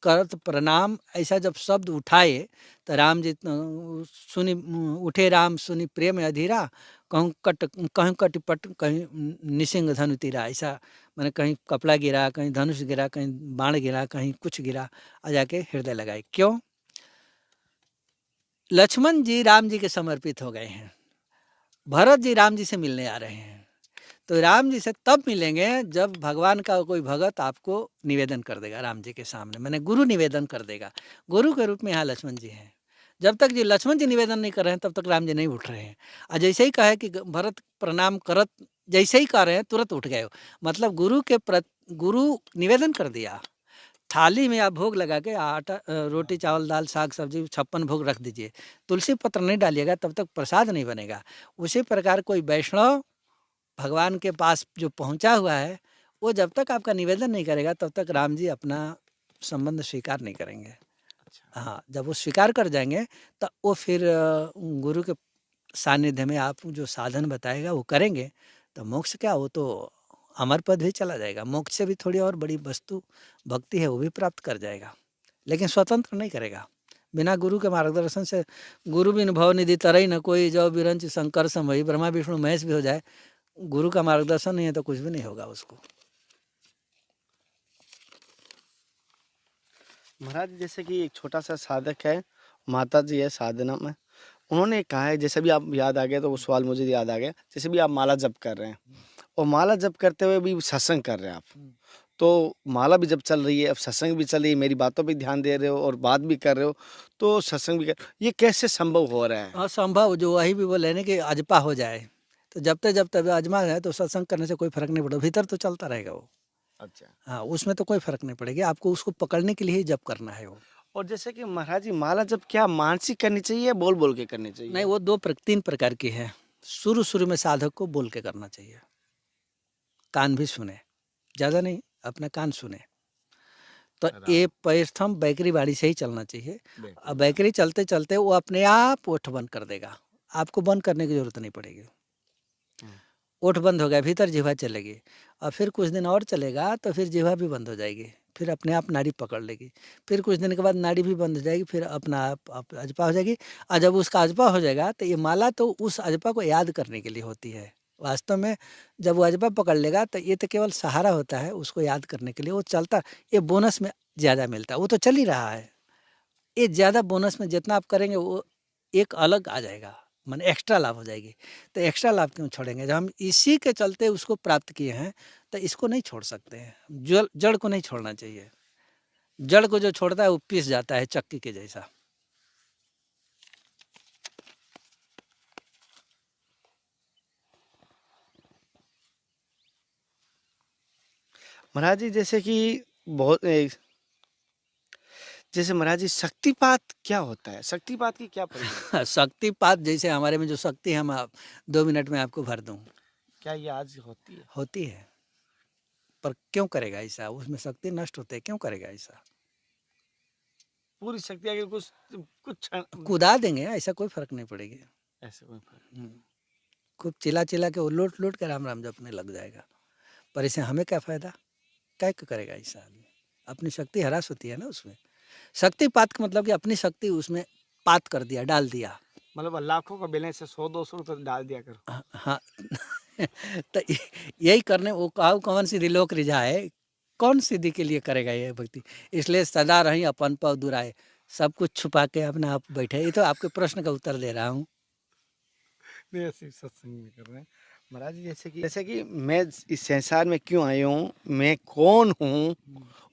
करत प्रणाम, ऐसा जब शब्द उठाए तो राम जी सुनी उठे राम सुनी प्रेम अधीरा, कहीं कटिपट कहीं निसिंग धनु तीरा। ऐसा मैंने कहीं कपड़ा गिरा, कहीं धनुष गिरा, कहीं बाण गिरा, कहीं कुछ गिरा, आ जाके हृदय लगाए। क्यों? लक्ष्मण जी राम जी के समर्पित हो गए हैं, भरत जी राम जी से मिलने आ रहे हैं। तो राम जी से तब मिलेंगे जब भगवान का कोई भगत आपको निवेदन कर देगा राम जी के सामने, मैंने गुरु निवेदन कर देगा। गुरु के रूप में यहाँ लक्ष्मण जी हैं। जब तक जी लक्ष्मण जी निवेदन नहीं कर रहे हैं तब तक राम जी नहीं उठ रहे हैं। और जैसे ही कहे कि भरत प्रणाम करत, जैसे ही कर रहे हैं तुरंत उठ गए हो। मतलब गुरु निवेदन कर दिया, थाली में आप भोग लगा के आटा रोटी चावल दाल साग सब्जी 56 भोग रख दीजिए, तुलसी पत्र नहीं डालिएगा तब तक प्रसाद नहीं बनेगा। उसी प्रकार कोई वैष्णव भगवान के पास जो पहुंचा हुआ है, वो जब तक आपका निवेदन नहीं करेगा तब तक राम जी अपना संबंध स्वीकार नहीं करेंगे। हाँ, जब वो स्वीकार कर जाएंगे तो वो फिर गुरु के सानिध्य में आप जो साधन बताएगा वो करेंगे तो मोक्ष क्या, वो तो अमर पद भी चला जाएगा। मोक्ष से भी थोड़ी और बड़ी वस्तु भक्ति है वो भी प्राप्त कर जाएगा, लेकिन स्वतंत्र नहीं करेगा। बिना गुरु के मार्गदर्शन से, गुरु बिन भव निधि तरई न कोई, जो बिरंच शंकर समई, ब्रह्मा विष्णु महेश भी हो जाए, गुरु का मार्गदर्शन नहीं है तो कुछ भी नहीं होगा उसको। महाराज जैसे कि एक छोटा सा साधक है, माता जी है साधना में, उन्होंने कहा है, जैसे भी आप याद आ गया तो वो सवाल मुझे याद आ गया, जैसे भी आप माला जप कर रहे हैं और माला जप करते हुए भी सत्संग कर रहे हैं आप, तो माला भी जब चल रही है, अब सत्संग भी चल रही है, मेरी बातों पे ध्यान दे रहे हो और बात भी कर रहे हो, तो सत्संग भी कर, ये कैसे संभव हो रहा है? असंभव, जो वही भी बोले ना कि अजपा हो जाए, तो जब तक अजमा है तो सत्संग करने से कोई फर्क नहीं पड़ेगा, भीतर तो चलता रहेगा वो। अच्छा। हाँ, उसमें तो कोई फर्क नहीं पड़ेगा, आपको उसको पकड़ने के लिए ही जप करना है वो। और जैसे कि महाराज जी माला जब क्या मानसिक करनी चाहिए या बोल बोल के करनी चाहिए? नहीं, वो 3 प्रकार की है। शुरू में साधक को बोल के करना चाहिए, कान भी सुने, ज़्यादा नहीं, अपना कान सुने। तो ये प्रथम बैकरी बाड़ी से ही चलना चाहिए। अब बैकरी चलते चलते वो अपने आप ओठ बंद कर देगा, आपको बंद करने की जरूरत नहीं पड़ेगी। ओठ बंद हो गया, भीतर जिह्वा चलेगी, और फिर कुछ दिन और चलेगा तो फिर जिह्वा भी बंद हो जाएगी, फिर अपने आप नाड़ी पकड़ लेगी, फिर कुछ दिन के बाद नाड़ी भी बंद हो जाएगी, फिर अपना आप अजपा हो जाएगी। और जब उसका अजपा हो जाएगा तो ये माला तो उस अजपा को याद करने के लिए होती है। वास्तव में जब वो अजपा पकड़ लेगा तो ये तो केवल सहारा होता है उसको याद करने के लिए, वो चलता, ये बोनस में ज़्यादा मिलता है, वो तो चल ही रहा है। ये ज़्यादा बोनस में जितना आप करेंगे वो एक अलग आ जाएगा, माने एक्स्ट्रा लाभ हो जाएगी। तो एक्स्ट्रा लाभ क्यों छोड़ेंगे, जब हम इसी के चलते उसको प्राप्त किए हैं तो इसको नहीं छोड़ सकते हैं। जड़ को नहीं छोड़ना चाहिए, जड़ को जो छोड़ता है वो पिस जाता है चक्की के जैसा। महाराज जी जैसे कि जैसे महाराज जी शक्तिपात क्या होता है, शक्तिपात की क्या परिभाषा? शक्तिपात जैसे हमारे में जो शक्ति है, हम 2 मिनट में आपको भर दूँ, क्या ये आज होती है? होती है, पर क्यों करेगा ऐसा, उसमें शक्ति नष्ट होते है, क्यों करेगा ऐसा? पूरी शक्ति अगर कुछ कुछ कूदा देंगे, ऐसा कोई फर्क नहीं पड़ेगी। ऐसे कोई फर्क? खूब चिल्ला के वो लूट के राम राम जपने लग जाएगा, पर इससे हमें क्या फ़ायदा, क्या करेगा ऐसा आदमी? अपनी शक्ति हरास होती है ना उसमें। शक्तिपात का मतलब कि अपनी शक्ति उसमें पात कर दिया, डाल दिया। मतलब लाखों का बैलेंस है, 100-200 रुपये डाल दिया करो। हाँ तो यही करने, वो कौन सी लोक रिझाए, कौन सिद्धि के लिए करेगा ये भक्ति? इसलिए सदा रही अपन पव दुराए, सब कुछ छुपा के अपना आप बैठे। ये तो आपके प्रश्न का उत्तर दे रहा हूँ। नहीं, ऐसे सत्संग में कर रहे हैं महाराज जी। जैसे कि मैं इस संसार में क्यों आया हूँ, मैं कौन हूँ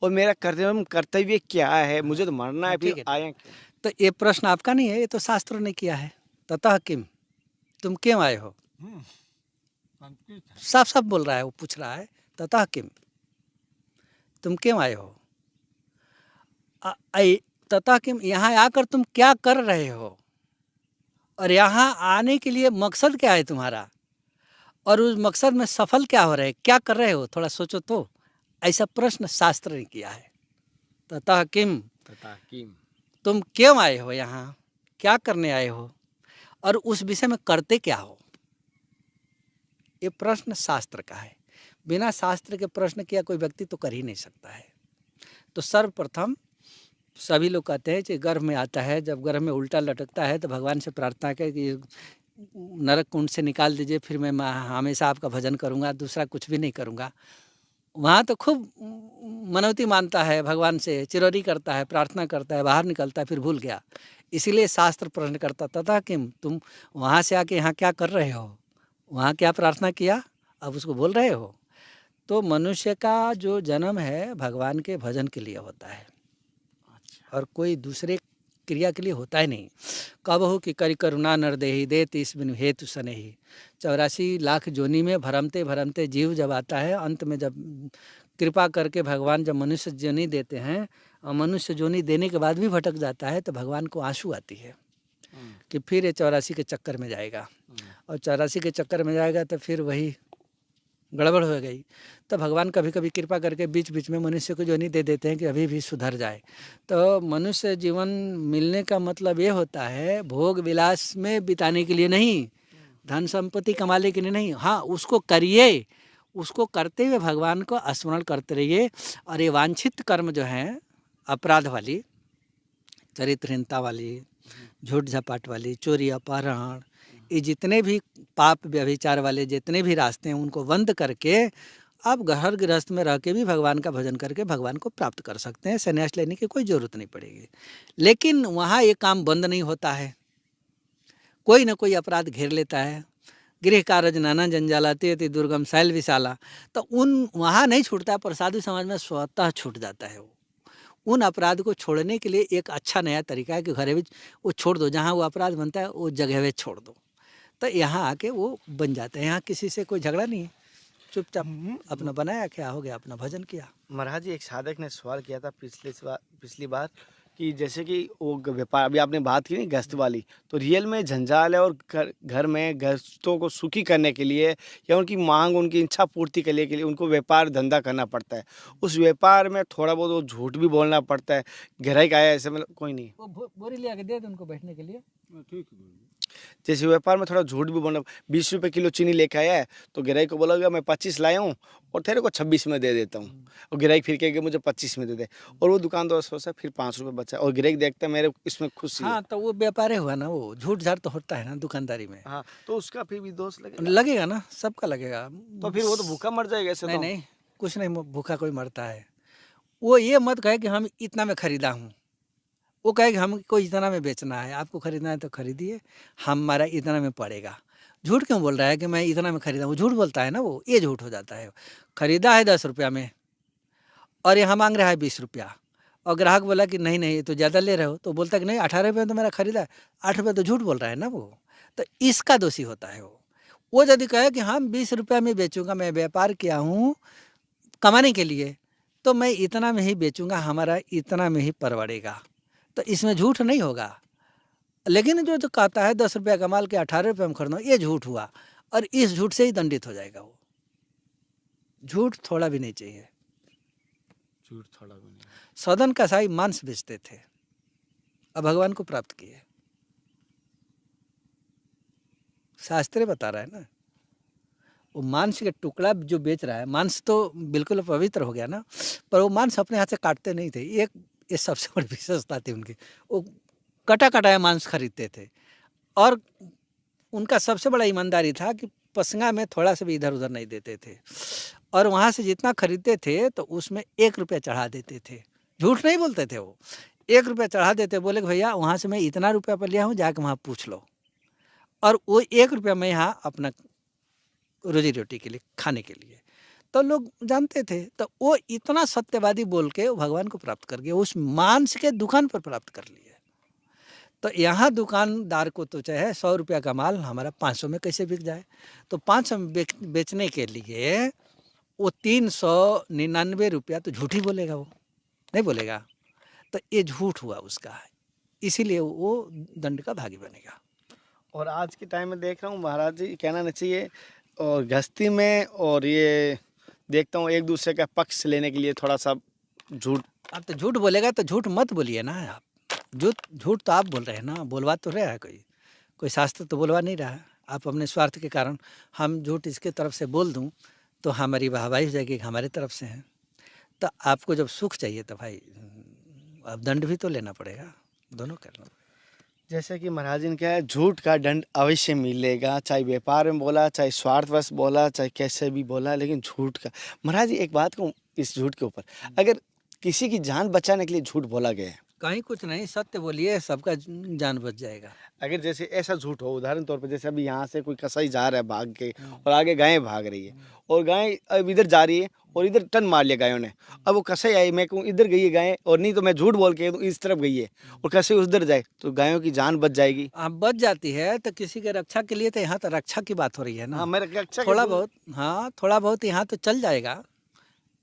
और मेरा कर्तव्य क्या है, मुझे तो मरना है, फिर आए क्यों? तो ये प्रश्न आपका नहीं है, ये तो शास्त्र ने किया है। ततः किम, तुम क्यों आए हो, साफ साफ बोल रहा है, वो पूछ रहा है ततः किम, तुम क्यों आए हो, ततः किम, यहाँ आकर तुम क्या कर रहे हो, और यहाँ आने के लिए मकसद क्या है तुम्हारा, और उस मकसद में सफल क्या हो रहे, क्या कर रहे हो, थोड़ा सोचो तो। ऐसा प्रश्न शास्त्र ने किया है। ततः किम, तुम क्यों आए हो यहाँ, क्या करने आए हो, और उस विषय में करते क्या हो, ये प्रश्न शास्त्र का है। बिना शास्त्र के प्रश्न किया कोई व्यक्ति तो कर ही नहीं सकता है। तो सर्वप्रथम सभी लोग कहते हैं कि गर्भ में आता है, जब गर्भ में उल्टा लटकता है तो भगवान से प्रार्थना करें कि नरक कुंड से निकाल दीजिए, फिर मैं हमेशा आपका भजन करूँगा, दूसरा कुछ भी नहीं करूँगा। वहाँ तो खूब मनौती मानता है, भगवान से चिरौरी करता है, प्रार्थना करता है, बाहर निकलता है, फिर भूल गया। इसीलिए शास्त्र प्रश्न करता, तथा किम, तुम वहाँ से आके यहाँ क्या कर रहे हो, वहाँ क्या प्रार्थना किया, अब उसको बोल रहे हो। तो मनुष्य का जो जन्म है भगवान के भजन के लिए होता है, और कोई दूसरे क्रिया के लिए होता ही नहीं। कब हो कि करी करुणा नरदेही दे तीस बिनु हेतु सनेही। 84 लाख जोनी में भरमते भरमते जीव जब आता है, अंत में जब कृपा करके भगवान जब मनुष्य जोनी देते हैं और मनुष्य जोनी देने के बाद भी भटक जाता है तो भगवान को आंसू आती है कि फिर ये 84 के चक्कर में जाएगा, और 84 के चक्कर में जाएगा तो फिर वही गड़बड़ हो गई। तो भगवान कभी कभी कृपा करके बीच बीच में मनुष्य को जोनी दे देते हैं कि अभी भी सुधर जाए। तो मनुष्य जीवन मिलने का मतलब ये होता है भोग विलास में बिताने के लिए नहीं, धन संपत्ति कमाने के लिए नहीं। हाँ, उसको करिए, उसको करते हुए भगवान को स्मरण करते रहिए। और ये वांछित कर्म जो हैं, अपराध वाली, चरित्रहीनता वाली, झूठ झपाट वाली, चोरी अपहरण, ये जितने भी पाप व्यभिचार वाले जितने भी रास्ते हैं उनको बंद करके आप घर गृहस्थ में रह के भी भगवान का भजन करके भगवान को प्राप्त कर सकते हैं। संन्यास लेने की कोई ज़रूरत नहीं पड़ेगी। लेकिन वहाँ ये काम बंद नहीं होता है, कोई ना कोई अपराध घेर लेता है। गृह कारज नाना जंजालाते अति दुर्गम शैल विशाला, तो उन वहाँ नहीं छूटता, पर साधु समाज में स्वतः छूट जाता है। वो उन अपराध को छोड़ने के लिए एक अच्छा नया तरीका है कि घरे में वो छोड़ दो, जहाँ वो अपराध बनता है वो जगह में छोड़ दो, तो यहाँ आके वो बन जाता है। यहाँ किसी से कोई झगड़ा नहीं है, चुपचाप अपना बनाया, क्या हो गया, अपना भजन किया। महाराज जी, एक साधक ने सवाल किया था पिछली बार कि जैसे कि वो व्यापार, अभी आपने बात की नहीं गृहस्थ वाली, तो रियल में जंजाल है और घर में गृहस्थों को सुखी करने के लिए या उनकी मांग, उनकी इच्छा पूर्ति करने के लिए उनको व्यापार धंधा करना पड़ता है। उस व्यापार में थोड़ा बहुत वो झूठ भी बोलना पड़ता है। गहराई का है ऐसे, मतलब कोई नहीं, वो बोरी ले आके दे दो उनको बैठने के लिए। जैसे व्यापार में थोड़ा झूठ भी बोलना। 20 रुपये किलो चीनी लेके आया है तो गिराई को बोला मैं 25 लाया हूँ और तेरे को 26 में दे देता हूँ, और गिराई फिर कहेगा मुझे 25 में दे दे, और वो दुकानदार सोचता फिर 5 रुपये बचा, और गिराई देखता है मेरे इसमें खुशी है। हाँ, तो वो व्यापार हुआ ना, वो झूठ झाट तो होता है ना दुकानदारी में। हाँ, तो उसका फिर भी दोष लगेगा। लगेगा ना, सबका लगेगा। तो फिर वो तो भूखा मर जाएगा ऐसे। नहीं तो नहीं, कुछ नहीं भूखा कोई मरता है। वो ये मत कहे कि हम इतना में खरीदा हूँ, वो कहे कि हमको इतना में बेचना है, आपको खरीदना है तो खरीदिए, हमारा इतना में पड़ेगा। झूठ क्यों बोल रहा है कि मैं इतना में खरीदा हूँ? झूठ बोलता है ना वो, ये झूठ हो जाता है। खरीदा है 10 रुपया में और यहाँ मांग रहा है 20 रुपया, और ग्राहक बोला कि नहीं नहीं ये तो ज़्यादा ले रहे हो, तो बोलता है कि नहीं 18 रुपये तो मेरा खरीदा है, 8 रुपये, तो झूठ बोल रहा है ना वो। तो इसका दोषी होता है वो यदि कहे कि हम 20 रुपया में बेचूंगा, मैं व्यापार किया हूँ कमाने के लिए, तो मैं इतना में ही बेचूंगा, हमारा इतना में ही परवड़ेगा, तो इसमें झूठ नहीं होगा। लेकिन जो कहता है 10 रुपया कमाल के 18 रुपये में खरीदना, ये झूठ हुआ, और इस झूठ से ही दंडित हो जाएगा वो। झूठ थोड़ा भी नहीं चाहिए। झूठ थोड़ा भी नहीं। सदन कसाई मांस बेचते थे, अब भगवान को प्राप्त किए। शास्त्र बता रहा है ना, वो मांस के टुकड़ा जो बेच रहा है, मांस तो बिल्कुल पवित्र हो गया ना, पर वो मांस अपने हाथ से काटते नहीं थे। ये सबसे बड़ी विशेषता थी उनकी। वो कटा कटाया मांस खरीदते थे, और उनका सबसे बड़ा ईमानदारी था कि पसंगा में थोड़ा सा भी इधर उधर नहीं देते थे, और वहाँ से जितना खरीदते थे तो उसमें 1 रुपया चढ़ा देते थे। झूठ नहीं बोलते थे वो, 1 रुपया चढ़ा देते, बोले कि भैया वहाँ से मैं इतना रुपया पर लिया हूँ, जाके वहाँ पूछ लो, और वो 1 रुपया मैं यहाँ अपना रोजी रोटी के लिए, खाने के लिए। तो लोग जानते थे, तो वो इतना सत्यवादी बोल के भगवान को प्राप्त कर गए, उस मांस के दुकान पर प्राप्त कर लिए। तो यहाँ दुकानदार को तो चाहे 100 रुपया का माल हमारा 500 में कैसे बिक जाए, तो 500 में बेचने के लिए वो 399 रुपया तो झूठ ही बोलेगा, वो नहीं बोलेगा। तो ये झूठ हुआ उसका, इसीलिए वो दंड का भागी बनेगा। और आज के टाइम में देख रहा हूँ महाराज जी, कहना नहीं चाहिए, और गृहस्थी में और ये देखता हूँ एक दूसरे का पक्ष लेने के लिए थोड़ा सा झूठ। आप तो झूठ बोलेगा तो झूठ मत बोलिए ना आप। झूठ तो आप बोल रहे हैं ना, बोलवा तो रहा है कोई शास्त्र तो बोलवा नहीं रहा है। आप अपने स्वार्थ के कारण हम झूठ इसके तरफ से बोल दूं तो हमारी वाहवाही हो जाएगी हमारे तरफ से है। तो आपको जब सुख चाहिए तो भाई अब दंड भी तो लेना पड़ेगा, दोनों करना। जैसे कि महाराज जी ने कहा है, झूठ का दंड अवश्य मिलेगा, चाहे व्यापार में बोला, चाहे स्वार्थवश बोला, चाहे कैसे भी बोला, लेकिन झूठ का। महाराज जी एक बात कहूँ इस झूठ के ऊपर, अगर किसी की जान बचाने के लिए झूठ बोला गया है, कहीं कुछ नहीं, सत्य बोलिए, सबका जान बच जाएगा। अगर जैसे ऐसा झूठ हो, उदाहरण तौर पर जैसे अभी यहाँ से कोई कसाई जा रहा है भाग के, और आगे गायें भाग रही है, और गाय अब इधर जा रही है और इधर टन मार लिया गायों ने, अब वो कसाई आई, मैं कहूँ इधर गई है गायें, और नहीं तो मैं झूठ बोल के तो इस तरफ गई है, और कसाई उधर जाए तो गायों की जान बच जाएगी। हाँ, बच जाती है, तो किसी के रक्षा के लिए तो यहाँ तो रक्षा की बात हो रही है ना। हाँ, मेरा रक्षा थोड़ा बहुत, हाँ थोड़ा बहुत यहाँ तो चल जाएगा,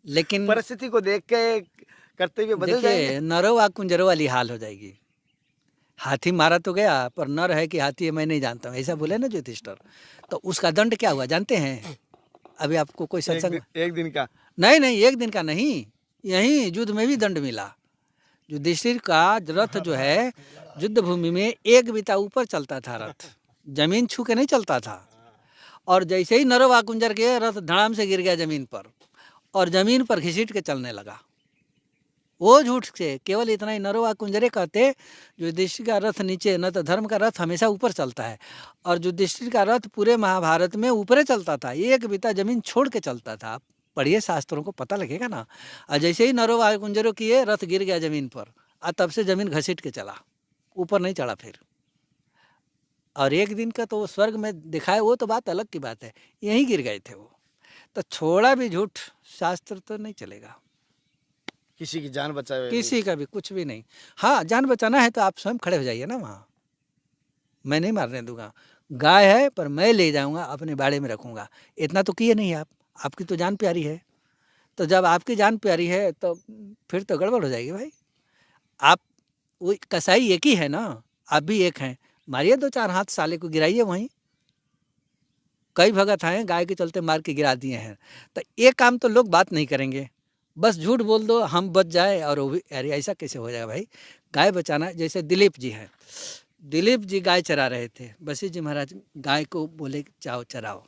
लेकिन परिस्थिति को देख के कर्तव्य बदल जाएंगे। देखिए नरो कुंजरो वाली हाल हो जाएगी। हाथी मारा तो गया पर नर है कि हाथी है मैं नहीं जानता हूँ, ऐसा बोले ना ज्योतिषर। तो उसका दंड क्या हुआ जानते हैं? अभी आपको कोई सत्संग एक दिन का नहीं एक दिन का नहीं, यही युद्ध में भी दंड मिला। युधिष्ठिर का रथ जो है युद्ध भूमि में एक बिता ऊपर चलता था, रथ जमीन छू के नहीं चलता था। और जैसे ही नरवा कुंजर के रथ धड़ाम से गिर गया जमीन पर और जमीन पर घिसीट के चलने लगा। वो झूठ से केवल इतना ही नरवा कुंजरे कहते युधिष्ठिर का रथ नीचे, न तो धर्म का रथ हमेशा ऊपर चलता है और युधिष्ठिर का रथ पूरे महाभारत में ऊपरे चलता था, एक बिता जमीन छोड़ के चलता था। पढ़िए शास्त्रों को पता लगेगा ना। और जैसे ही नरवा कुंजरों किए रथ गिर गया जमीन पर और तब से जमीन घसीट के चला, ऊपर नहीं चढ़ा फिर। और एक दिन का तो स्वर्ग में दिखाए वो तो बात अलग की बात है, यहीं गिर गए थे वो। तो छोड़ा भी झूठ, शास्त्र तो नहीं चलेगा। किसी की जान बचाए, किसी का भी कुछ भी नहीं। हाँ जान बचाना है तो आप स्वयं खड़े हो जाइए ना वहाँ, मैं नहीं मारने दूंगा। गाय है पर मैं ले जाऊंगा अपने बाड़े में रखूंगा, इतना तो किए नहीं आप। आपकी तो जान प्यारी है, तो जब आपकी जान प्यारी है तो फिर तो गड़बड़ हो जाएगी भाई। आप वो कसाई एक ही है ना, आप भी एक हैं, मारिए दो चार हाथ साले को गिराइए वहीं। कई भगत हैं गाय के चलते मार के गिरा दिए हैं। तो ये काम तो लोग बात नहीं करेंगे, बस झूठ बोल दो हम बच जाए। और वो भी अरे ऐसा कैसे हो जाएगा भाई, गाय बचाना। जैसे दिलीप जी हैं, दिलीप जी गाय चरा रहे थे, वशिष्ठ जी महाराज गाय को बोले जाओ चराओ,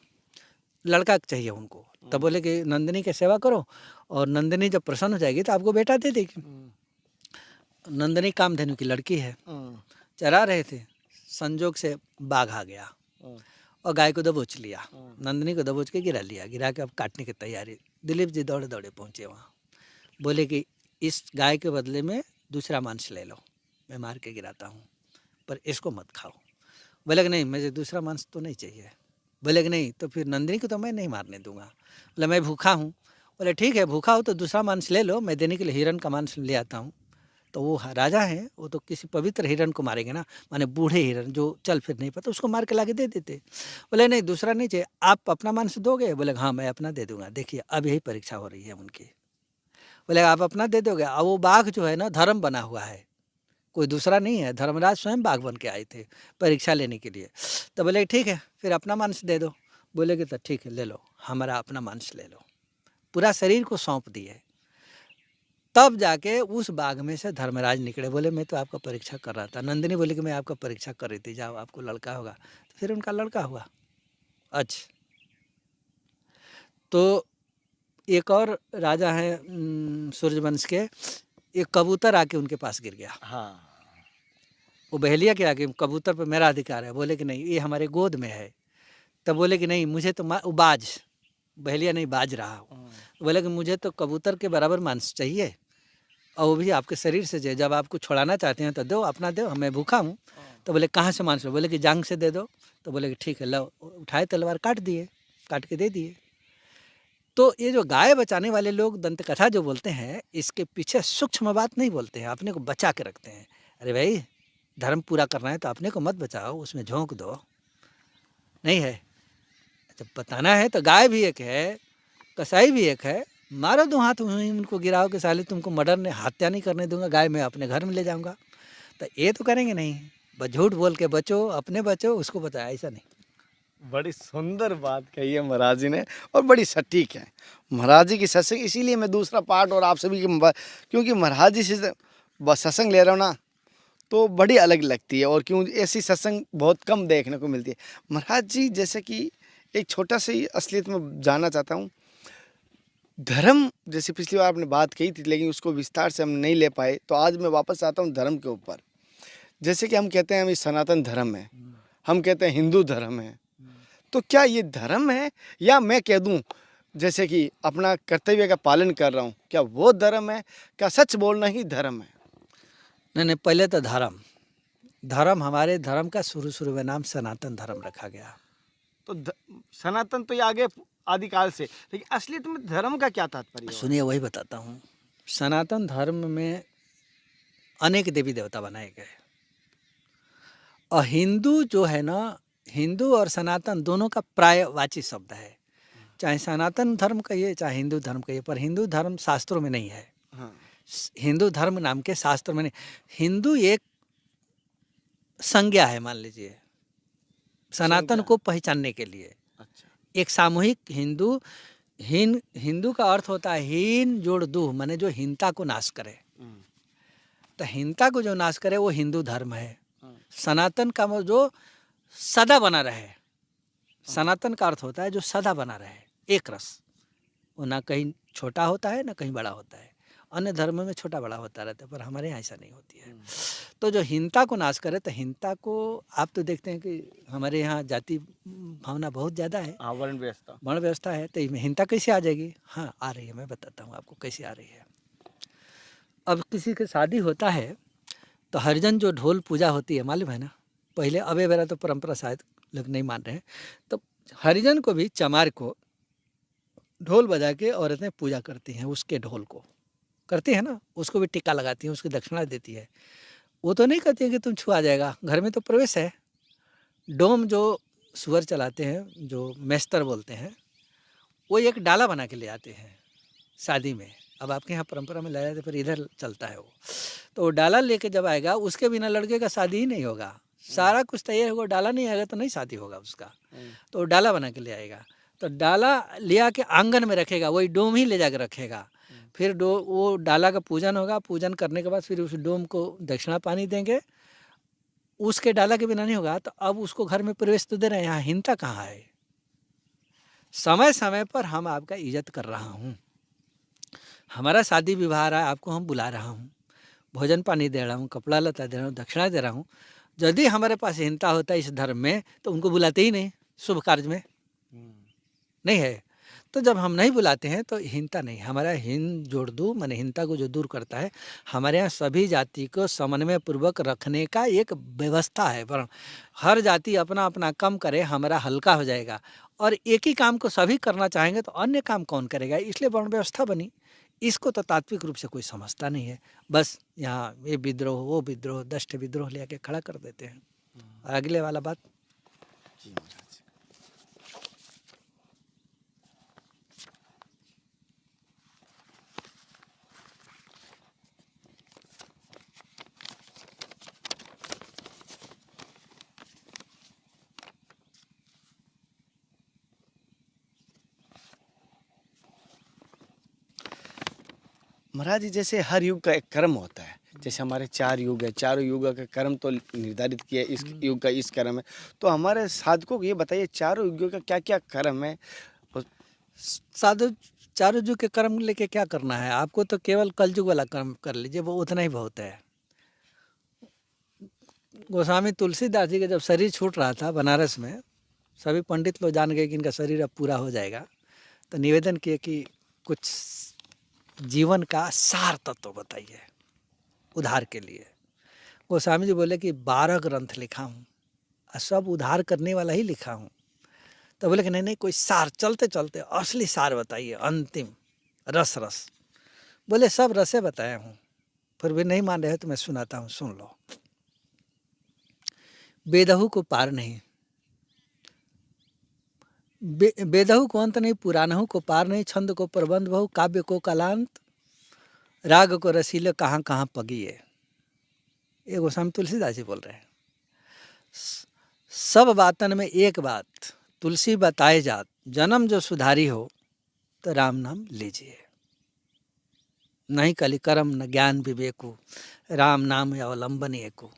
लड़का चाहिए उनको। तब बोले कि नंदिनी की सेवा करो और नंदिनी जब प्रसन्न हो जाएगी तो आपको बेटा दे देगी। नंदिनी कामधेनु की लड़की है। चरा रहे थे, संजोग से बाघ आ गया और गाय को दबोच लिया, नंदिनी को दबोच के गिरा लिया। गिरा के अब काटने की तैयारी। दिलीप जी दौड़े दौड़े पहुँचे वहाँ, बोले कि इस गाय के बदले में दूसरा मांस ले लो, मैं मार के गिराता हूँ पर इसको मत खाओ। बोले कि नहीं मुझे दूसरा मांस तो नहीं चाहिए। बोले कि नहीं तो फिर नंदिनी को तो मैं नहीं मारने दूंगा। बोले मैं भूखा हूँ। बोले ठीक है भूखा हो तो दूसरा मांस ले लो, मैं देने के लिए हिरण का मांस ले आता हूँ। तो वो राजा हैं, वो तो किसी पवित्र हिरण को मारेंगे ना, माने बूढ़े हिरण जो चल फिर नहीं पाता, उसको मार के लाके दे देते। बोले नहीं दूसरा नहीं चाहिए, आप अपना मांस दोगे? बोले हाँ मैं अपना दे दूंगा। देखिए अब यही परीक्षा हो रही है उनकी। बोले आप अपना दे दोगे? अब वो बाघ जो है ना धर्म बना हुआ है, कोई दूसरा नहीं है, धर्मराज स्वयं बाघ बन के आए थे परीक्षा लेने के लिए। तो बोले ठीक है फिर अपना मांस दे दो। बोले कि तो ठीक है ले लो, हमारा अपना मांस ले लो। पूरा शरीर को सौंप दिए। तब जाके उस बाघ में से धर्मराज निकले। बोले मैं तो आपका परीक्षा कर रहा था। नंदिनी बोली कि मैं आपका परीक्षा कर रही थी, जाओ आपको लड़का होगा। तो फिर उनका लड़का हुआ। अच्छा तो एक और राजा है सूर्यवंश के, एक कबूतर आके उनके पास गिर गया। हाँ वो बहेलिया के आगे, कबूतर पर मेरा अधिकार है। बोले कि नहीं ये हमारे गोद में है। तब बोले कि नहीं मुझे तो बाज, बहेलिया नहीं बाज रहा हूँ। बोले कि मुझे तो कबूतर के बराबर मांस चाहिए और वो भी आपके शरीर से। जब आपको छुड़ाना चाहते हैं तो दो, अपना दो, मैं भूखा हूँ। तो बोले कहाँ से मांस लो? बोले कि जांग से दे दो। तो बोले कि ठीक है लो, उठाए तलवार काट दिए, काट के दे दिए। तो ये जो गाय बचाने वाले लोग दंत कथा जो बोलते हैं, इसके पीछे सूक्ष्म बात नहीं बोलते हैं, अपने को बचा के रखते हैं। अरे भाई धर्म पूरा करना है तो अपने को मत बचाओ, उसमें झोंक दो, नहीं है। जब बताना है तो गाय भी एक है, कसाई भी एक है, मारो दो हाथ उनको गिराओ कि साले तुमको मर्डर ने हत्या नहीं करने दूंगा, गाय मैं अपने घर में ले जाऊंगा। तो ये तो करेंगे नहीं, बस झूठ बोल के बचो, अपने बचो, उसको बताया, ऐसा नहीं। बड़ी सुंदर बात कही है महाराज जी ने और बड़ी सटीक है महाराज जी की सत्संग। इसीलिए मैं दूसरा पार्ट और आप सभी की, क्योंकि महाराज जी से सत्संग ले रहा हूँ ना तो बड़ी अलग लगती है और क्यों ऐसी सत्संग बहुत कम देखने को मिलती है। महाराज जी जैसे कि एक छोटा सा ही असलियत में जानना चाहता हूँ, धर्म जैसे पिछली बार आपने बात कही थी लेकिन उसको विस्तार से हम नहीं ले पाए, तो आज मैं वापस आता हूँ धर्म के ऊपर। जैसे कि हम कहते हैं हम सनातन धर्म है, हम कहते हैं हिंदू धर्म है, तो क्या ये धर्म है या मैं कह दूं जैसे कि अपना कर्तव्य का पालन कर रहा हूँ, क्या वो धर्म है? क्या सच बोलना ही धर्म है? नहीं पहले तो धर्म हमारे धर्म का शुरू में नाम सनातन धर्म रखा गया। तो सनातन तो ये आगे आदिकाल से, लेकिन असलियत में धर्म का क्या तात्पर्य? सुनिए वही बताता हूँ। सनातन धर्म में अनेक देवी देवता बनाए गए और हिंदू जो है ना, हिंदू और सनातन दोनों का प्रायवाची शब्द है। चाहे सनातन धर्म कहिए चाहे हिंदू धर्म कहिए, पर हिंदू धर्म शास्त्रों में नहीं है। हाँ। हिंदू धर्म नाम के शास्त्र में नहीं। हिंदू एक संज्ञा है, मान लीजिए, सनातन संज्ञा। को पहचानने के लिए। अच्छा। एक सामूहिक हिंदू का अर्थ होता है हीन जोड़ दूह, माने जो हीनता को नाश करे। तो हीनता को जो नाश करे वो हिंदू धर्म है। सनातन का मतलब जो सदा बना रहे। सनातन का अर्थ होता है जो सदा बना रहे, एक रस। वो ना कहीं छोटा होता है ना कहीं बड़ा होता है। अन्य धर्मों में छोटा बड़ा होता रहता है, पर हमारे यहाँ ऐसा नहीं होती है। तो जो हीनता को नाश करे, तो हीनता को आप तो देखते हैं कि हमारे यहाँ जाति भावना बहुत ज़्यादा है, वर्ण व्यवस्था है, तो इसमें हीनता कैसे आ जाएगी? हाँ, आ रही है, मैं बताता हूँ आपको कैसे आ रही है। अब किसी की शादी होता है तो हरिजन जो ढोल पूजा होती है, मालूम है ना, पहले, अबे बेरा तो परंपरा शायद लोग नहीं मान रहे हैं, तो हरिजन को भी चमार को ढोल बजा के औरतें पूजा करती हैं, उसके ढोल को करती है ना, उसको भी टिक्का लगाती हैं, उसकी दक्षिणा देती है। वो तो नहीं कहती है कि तुम छुआ जाएगा, घर में तो प्रवेश है। डोम जो सुअर चलाते हैं, जो मेस्तर बोलते हैं, वो एक डाला बना के ले आते हैं शादी में। अब आपके यहाँ परंपरा में ले जाते, पर इधर चलता है वो। तो वो डाला लेके जब आएगा, उसके बिना लड़के का शादी ही नहीं होगा। सारा कुछ तैयार होगा, डाला नहीं आएगा तो नहीं शादी होगा उसका। तो वो डाला बना के ले आएगा, तो डाला ले आके आंगन में रखेगा, वही डोम ही ले जाकर रखेगा। फिर वो डाला का पूजन होगा, पूजन करने के बाद फिर उस डोम को दक्षिणा पानी देंगे। उसके डाला के बिना नहीं होगा, तो अब उसको घर में प्रवेश तो दे रहे हैं, यहाँ हीनता कहाँ है? समय समय पर हम आपका इज्जत कर रहा हूँ, हमारा शादी विवाह रहा है, आपको हम बुला रहा हूँ, भोजन पानी दे रहा हूँ, कपड़ा लता दे रहा हूँ, दक्षिणा दे रहा हूँ। यदि हमारे पास हीनता होता है इस धर्म में, तो उनको बुलाते ही नहीं, शुभ कार्य में नहीं है। तो जब हम नहीं बुलाते हैं तो हीनता नहीं, हमारा हीन जोड़ दू माने हीनता को जो दूर करता है। हमारे यहाँ सभी जाति को समन्वय पूर्वक रखने का एक व्यवस्था है, पर हर जाति अपना अपना काम करे, हमारा हल्का हो जाएगा। और एक ही काम को सभी करना चाहेंगे तो अन्य काम कौन करेगा? इसलिए वर्ण व्यवस्था बनी। इसको तो तात्विक रूप से कोई समझता नहीं है, बस यहाँ ये विद्रोह वो विद्रोह, 10 विद्रोह ले आके खड़ा कर देते हैं। और अगले वाला बात, महाराज जी, जैसे हर युग का एक कर्म होता है, जैसे हमारे 4 युग है, चारों युग का कर्म तो निर्धारित किया है, इस युग का इस कर्म है। तो हमारे साधकों को ये बताइए, चारों युगों का क्या क्या कर्म है? साधु चारों युग के कर्म लेके क्या करना है आपको? तो केवल कलयुग वाला कर्म कर लीजिए, वो उतना ही बहुत है। गोस्वामी तुलसीदास जी का जब शरीर छूट रहा था बनारस में, सभी पंडित लोग जान गए कि इनका शरीर अब पूरा हो जाएगा, तो निवेदन किए कि कुछ जीवन का सार तत्व बताइए उद्धार के लिए। गोस्वामी जी बोले कि 12 ग्रंथ लिखा हूँ और सब उद्धार करने वाला ही लिखा हूँ। तो बोले कि नहीं नहीं, कोई सार, चलते चलते असली सार बताइए, अंतिम रस। बोले सब रसे बताया हूँ, फिर भी नहीं मान रहे तो मैं सुनाता हूँ, सुन लो। बेदहु को पार नहीं, बेदहु को अंत नहीं, पुरानहु को पार नहीं, छंद को प्रबंध बहु, काव्य को कलांत, राग को रसीले कहाँ कहाँ पगिए। ये गोस्वामी तुलसीदास जी बोल रहे हैं। सब बातन में एक बात, तुलसी बताए जात, जन्म जो सुधारी हो तो राम नाम लीजिए। नहीं कली कर्म न ज्ञान विवेको, राम नाम अवलंबन एको।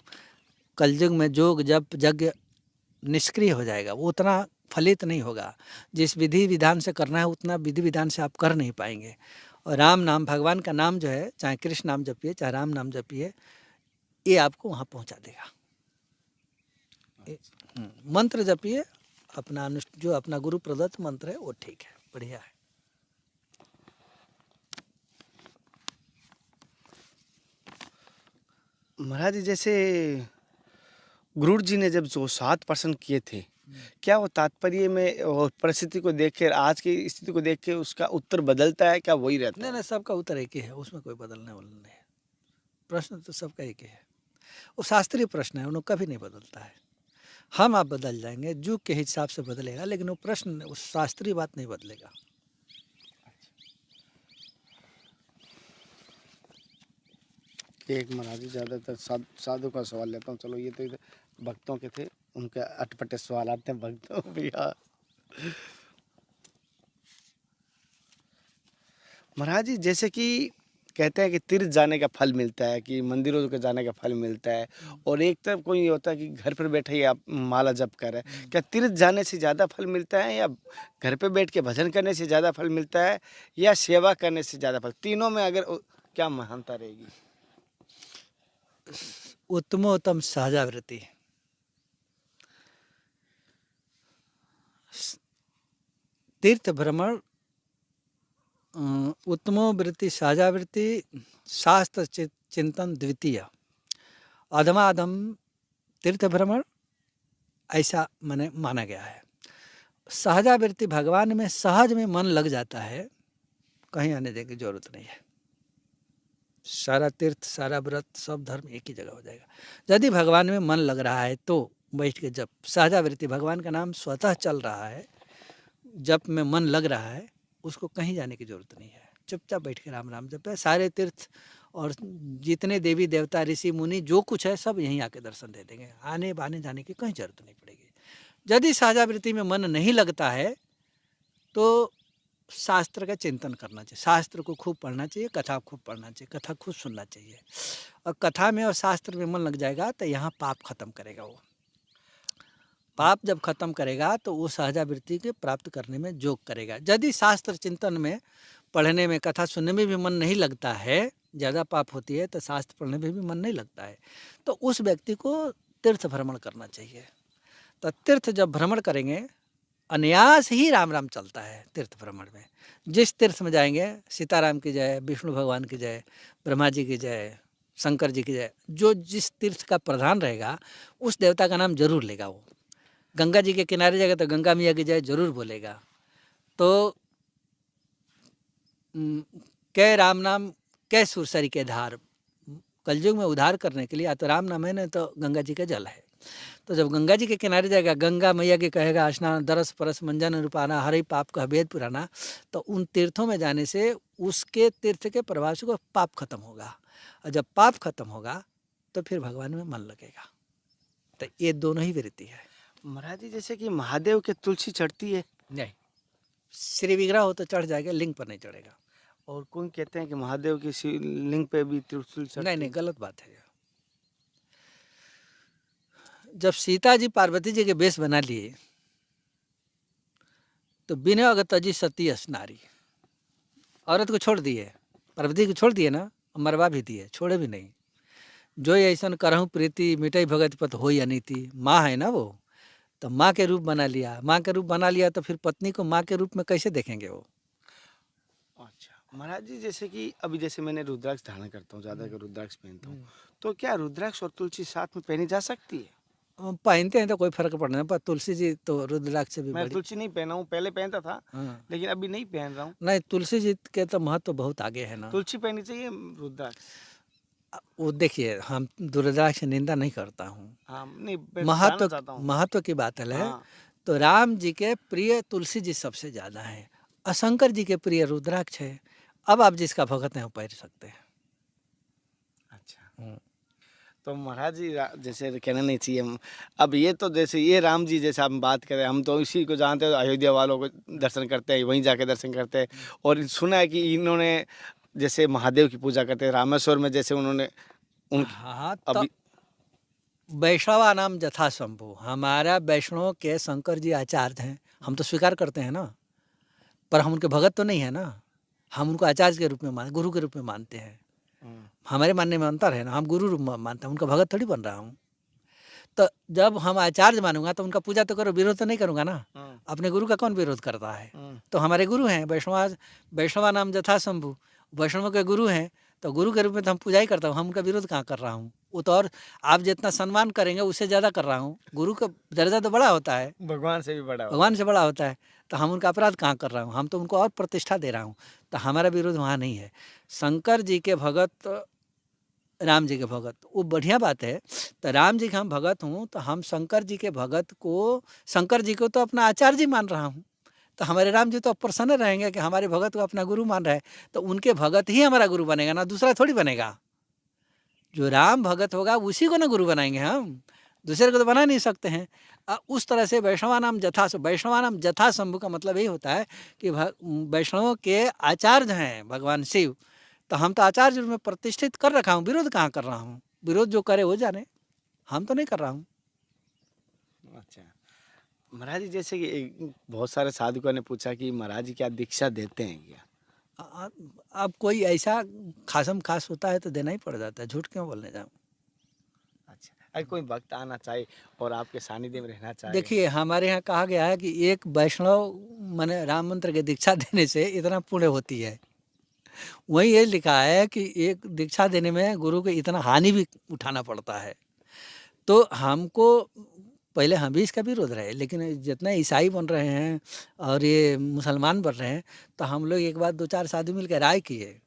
कलयुग में जोग जप यज्ञ निष्क्रिय हो जाएगा, वो उतना फलित नहीं होगा। जिस विधि विधान से करना है उतना विधि विधान से आप कर नहीं पाएंगे। और राम नाम, भगवान का नाम जो है, चाहे कृष्ण नाम जपिए चाहे राम नाम जपिए, ये आपको वहाँ पहुँचा देगा। मंत्र जपिए, अपना जो अपना गुरु प्रदत्त मंत्र है वो ठीक है, बढ़िया है। महाराज जी, जैसे गुरु जी ने जब जो 7% किए थे, क्या वो तात्पर्य में और परिस्थिति को देख कर, आज की स्थिति को देख के उसका उत्तर बदलता है, क्या वही रहता है? नहीं, सबका उत्तर एक ही है, उसमें कोई बदलने वाला नहीं है। प्रश्न तो सबका एक ही है, वो शास्त्रीय प्रश्न है, उन्होंने कभी नहीं बदलता है। हम आप बदल जाएंगे, युग के हिसाब से बदलेगा, लेकिन वो प्रश्न, उस शास्त्रीय बात नहीं बदलेगा। एक महाराज जी ज़्यादातर साधु का सवाल लेता हूँ। चलो ये तो भक्तों के थे, उनके अटपटे सवाल आते हैं भक्तों भैया। महाराज जी जैसे कि कहते हैं कि तीर्थ जाने का फल मिलता है, कि मंदिरों के जाने का फल मिलता है, और एक तरफ कोई होता है कि घर पर बैठे ही आप माला जप कर रहे हैं। क्या तीर्थ जाने से ज़्यादा फल मिलता है, या घर पे बैठ के भजन करने से ज़्यादा फल मिलता है, या सेवा करने से ज़्यादा फल? तीनों में अगर क्या महानता रहेगी? उत्तमोत्तम सहजावृत्ति। तीर्थ भ्रमण, उत्तमोवृत्ति सहजावृत्ति, शास्त्र चिंतन द्वितीय, अधमाधम तीर्थ भ्रमण, ऐसा मैंने माना गया है। सहजावृत्ति, भगवान में सहज में मन लग जाता है, कहीं आने देने की जरूरत नहीं है। सारा तीर्थ, सारा व्रत, सब धर्म एक ही जगह हो जाएगा। यदि भगवान में मन लग रहा है तो बैठ के जब सहजावृत्ति, भगवान का नाम स्वतः चल रहा है, जब में मन लग रहा है, उसको कहीं जाने की जरूरत नहीं है। चुपचाप बैठ के राम राम जप है। सारे तीर्थ और जितने देवी देवता ऋषि मुनि जो कुछ है सब यहीं आके दर्शन दे देंगे। आने बाने जाने की कहीं जरूरत नहीं पड़ेगी। यदि सहजावृत्ति में मन नहीं लगता है तो शास्त्र का चिंतन करना चाहिए, शास्त्र को खूब पढ़ना चाहिए, कथा खूब पढ़ना चाहिए, कथा खूब सुनना चाहिए। और कथा में और शास्त्र में मन लग जाएगा तो यहाँ पाप खत्म करेगा। वो पाप जब खत्म करेगा तो वो सहजावृत्ति के प्राप्त करने में जोग करेगा। यदि शास्त्र चिंतन में, पढ़ने में, कथा सुनने में भी मन नहीं लगता है, ज़्यादा पाप होती है, तो शास्त्र पढ़ने में भी मन नहीं लगता है, तो उस व्यक्ति को तीर्थ भ्रमण करना चाहिए। तो तीर्थ जब भ्रमण करेंगे, अनायास ही राम राम चलता है तीर्थ भ्रमण में। जिस तीर्थ में जाएंगे, सीताराम की जय, विष्णु भगवान की जय, ब्रह्मा जी की जय, शंकर जी की जय, जो जिस तीर्थ का प्रधान रहेगा उस देवता का नाम जरूर लेगा। वो गंगा जी के किनारे जाएगा तो गंगा मैया की जय जरूर बोलेगा। तो कै राम नाम कै सुरसरी के धार, कलयुग में उद्धार करने के लिए या तो राम नाम है, ना तो गंगा जी का जल है। तो जब गंगा जी के किनारे जाएगा, गंगा मैया के कहेगा स्नान दरस परस मंजन रूपाना हरि पाप का वेद पुराना, तो उन तीर्थों में जाने से उसके तीर्थ के प्रभाव से पाप खत्म होगा। और जब पाप खत्म होगा तो फिर भगवान में मन लगेगा। तो ये दोनों ही वृत्ति है। महाराज जी जैसे कि महादेव के तुलसी चढ़ती है? नहीं, श्री विग्रह हो तो चढ़ जाएगा, लिंग पर नहीं चढ़ेगा। और कोई कहते हैं कि महादेव की लिंग पे भी तुलसी चढ़ती है। नहीं, गलत बात है। जब सीता जी पार्वती जी के वेश बना लिए तो बिना अगतजी सती असनारी, औरत को छोड़ दिए, पार्वती को छोड़ दिए ना, मरवा भी दिए, छोड़े भी नहीं। जो ऐसा करहूँ प्रीति मिटई भगत पत हो या नीति, माँ है ना वो, तो माँ के रूप बना लिया। माँ के रूप बना लिया तो फिर पत्नी को माँ के रूप में कैसे देखेंगे वो? अच्छा महाराज जी जैसे कि अभी जैसे मैंने रुद्राक्ष धारण करता हूँ, ज़्यादा रुद्राक्ष पहनता हूँ, तो क्या रुद्राक्ष और तुलसी साथ में पहनी जा सकती है? पहनते हैं तो कोई फर्क पड़ना है, पर तुलसी जी तो रुद्राक्ष से भी मैं बड़ी। तुलसी नहीं पहना हूँ, पहले पहनता था, हाँ। लेकिन अभी नहीं पहन रहा हूँ। नहीं, तुलसी जी के तो महत्व बहुत आगे है ना। तुलसी पहननी चाहिए रुद्राक्ष? वो देखिए, हम रुद्राक्ष निंदा नहीं करता हूँ, हाँ नहीं, जानना चाहता हूँ। महत्व की बात है। हाँ। तो राम जी के प्रिय तुलसी जी सबसे ज्यादा है, और शंकर जी के प्रिय रुद्राक्ष है। अब आप जिसका भगत है वो पहन सकते हैं। अच्छा, तो महाराज जी जैसे कहना नहीं चाहिए हम, अब ये तो जैसे ये राम जी जैसे हम बात करें, हम तो इसी को जानते हैं, अयोध्या वालों को दर्शन करते हैं, वहीं जाके दर्शन करते हैं। और सुना है कि इन्होंने जैसे महादेव की पूजा करते हैं रामेश्वर में, जैसे उन्होंने हाँ, तो अभी वैष्णवा नाम जथा शंभु, हमारा वैष्णव के शंकर जी आचार्य हैं, हम तो स्वीकार करते हैं ना, पर हम उनके भगत तो नहीं है ना। हम उनको आचार्य के रूप में गुरु के रूप में मानते हैं। हमारे मानने में अंतर है ना, हम गुरु रूप में मानते हैं, उनका भगत थोड़ी बन रहा हूँ। तो जब हम आचार्य मानूंगा तो उनका पूजा तो करो, विरोध तो नहीं करूंगा ना। अपने गुरु का कौन विरोध करता है? तो हमारे गुरु हैं वैष्णवा नाम जथा शंभु, वैष्णव के गुरु हैं, तो गुरु के रूप में तो हम पूजा ही करता हूँ, हम उनका विरोध कहाँ कर रहा हूँ? वो तो और आप जितना सम्मान करेंगे उससे ज़्यादा कर रहा हूँ। गुरु का दर्जा तो बड़ा होता है, भगवान से भी बड़ा, भगवान से बड़ा होता है, तो हम उनका अपराध कहाँ कर रहा हूँ? हम तो उनको और प्रतिष्ठा दे रहा हूँ। तो हमारा विरोध वहाँ नहीं है। शंकर जी के भगत राम जी के भगत, वो बढ़िया बात है। तो राम जी के हम भगत हूँ, तो हम शंकर जी के भगत को, शंकर जी को तो अपना आचार्य जी मान रहा हूँ, तो हमारे राम जी तो प्रसन्न रहेंगे कि हमारे भगत को अपना गुरु मान रहा है, तो उनके भगत ही हमारा गुरु बनेगा ना, दूसरा थोड़ी बनेगा। जो राम भगत होगा उसी को ना गुरु बनाएंगे हम, दूसरे को तो बना नहीं सकते हैं। उस तरह से वैष्णवानाम जथा, वैष्णवानाम जथा शंभु का मतलब यही होता है कि वैष्णवों के आचार्य हैं भगवान शिव, तो हम तो आचार्य में प्रतिष्ठित कर रखा हूँ, विरोध कहाँ कर रहा हूँ, विरोध जो करे वो जाने, हम तो नहीं कर रहा हूँ। अच्छा महाराज जी, जैसे कि बहुत सारे साधुओं ने पूछा कि महाराज जी क्या दीक्षा देते हैं क्या? अब कोई ऐसा खासम खास होता है तो देना ही पड़ जाता है, झूठ क्यों बोलने जाऊँ। अच्छा, अगर कोई भक्त आना चाहे और आपके सानिध्य में रहना चाहे? देखिए हमारे यहाँ कहा गया है कि एक वैष्णव माने राम मंत्र की दीक्षा देने से इतना पुण्य होती है, वहीं ये लिखा है कि एक दीक्षा देने में गुरु को इतना हानि भी उठाना पड़ता है। तो हमको पहले हम भी इसका विरोध रहे, लेकिन जितने ईसाई बन रहे हैं और ये मुसलमान बन रहे हैं, तो हम लोग एक बार 2-4 साधु मिलकर राय किए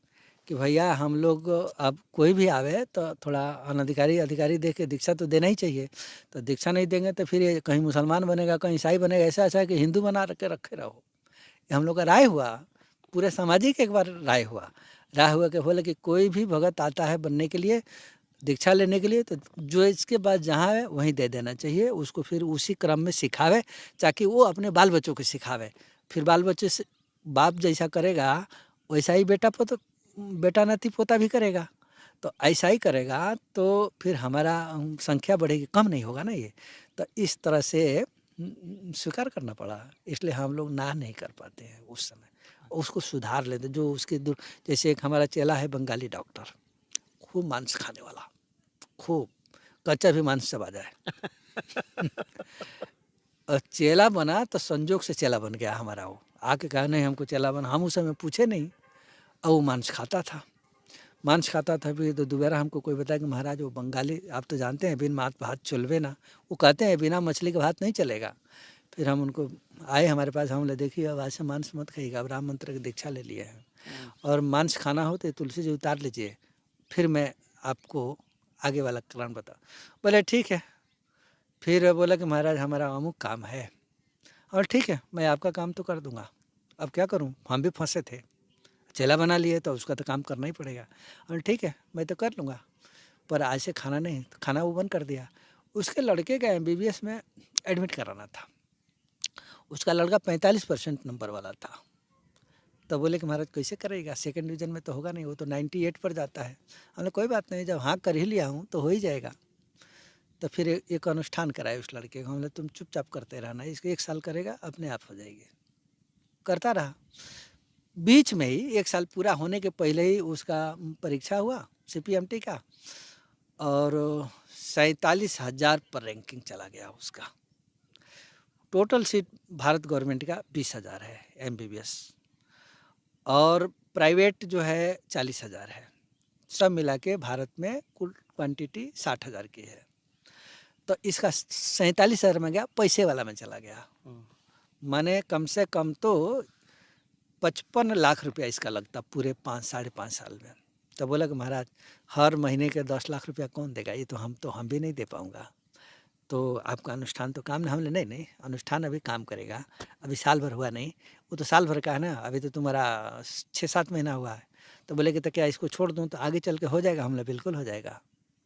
कि भैया हम लोग अब कोई भी आवे तो थोड़ा अनधिकारी अधिकारी देख के दीक्षा तो देना ही चाहिए। तो दीक्षा नहीं देंगे तो फिर ये कहीं मुसलमान बनेगा, कहीं ईसाई बनेगा, ऐसा अच्छा है कि हिंदू बना के रखे रहो। ये हम लोग का राय हुआ, पूरे सामाजिक एक बार राय हुआ। राय हुआ कि बोले कि कोई भी भगत आता है बनने के लिए, दीक्षा लेने के लिए, तो जो इसके बाद जहाँ है वहीं दे देना चाहिए उसको, फिर उसी क्रम में सिखावे, ताकि वो अपने बाल बच्चों को सिखावे। फिर बाल बच्चे से बाप जैसा करेगा वैसा ही बेटा नाती पोता भी करेगा। तो ऐसा ही करेगा तो फिर हमारा संख्या बढ़ेगी, कम नहीं होगा ना ये। तो इस तरह से स्वीकार करना पड़ा, इसलिए हम लोग ना नहीं कर पाते हैं उस समय, उसको सुधार लेते। जो उसके जैसे एक हमारा चेला है बंगाली डॉक्टर, खूब मांस खाने वाला, खूब कच्चा भी मांस चबा जाए। और चेला बना तो संजोग से चेला बन गया हमारा, वो आके कहा नहीं हमको चेला बना, हम उस समय पूछे नहीं, और वो मांस खाता था, मांस खाता था। फिर तो दोबारा हमको कोई बताया कि महाराज वो बंगाली, आप तो जानते हैं बिन मांस भात चलवे ना, वो कहते हैं बिना मछली का भात नहीं चलेगा। फिर हम उनको आए हमारे पास, हम बोले देखिए अब आज से मांस मत खाइएगा, अब राम मंत्र की दीक्षा ले लिए हैं, और मांस खाना हो तो तुलसी जी उतार लीजिए, फिर मैं आपको आगे वाला कारण बता। बोले ठीक है। फिर बोला कि महाराज हमारा अमुक काम है, और ठीक है मैं आपका काम तो कर दूंगा, अब क्या करूं, हम भी फंसे थे, चेला बना लिए तो उसका तो काम करना ही पड़ेगा। और ठीक है मैं तो कर लूँगा, पर आज से खाना नहीं, तो खाना वो बंद कर दिया। उसके लड़के का MBBS में एडमिट कराना था, उसका लड़का 45% नंबर वाला था। तो बोले कि महाराज कैसे करेगा, सेकंड डिवीजन में तो होगा नहीं, वो तो 98 पर जाता है। हमने कोई बात नहीं, जब हाँ कर ही लिया हूँ तो हो ही जाएगा। तो फिर एक अनुष्ठान कराए उस लड़के को, हमने तुम चुपचाप करते रहना, इसको 1 साल करेगा अपने आप हो जाएगी। करता रहा, बीच में ही 1 साल पूरा होने के पहले ही उसका परीक्षा हुआ CPMT का, और 47,000 पर रैंकिंग चला गया उसका। टोटल सीट भारत गवर्नमेंट का 20,000 है MBBS, और प्राइवेट जो है 40,000 है, सब मिला के भारत में कुल क्वांटिटी 60,000 की है। तो इसका 47,000 में गया, पैसे वाला में चला गया, माने कम से कम तो 55 लाख रुपया इसका लगता पूरे 5-5.5 साल में। तो बोला कि महाराज हर महीने के 10 लाख रुपया कौन देगा, ये तो हम भी नहीं दे पाऊँगा, तो आपका अनुष्ठान तो काम नहीं। हमने नहीं अनुष्ठान अभी काम करेगा, अभी साल भर हुआ नहीं, वो तो साल भर का है ना, अभी तो तुम्हारा 6-7 महीना हुआ है। तो बोले कि तो क्या इसको छोड़ दूँ तो आगे चल के हो जाएगा, हमने बिल्कुल हो जाएगा,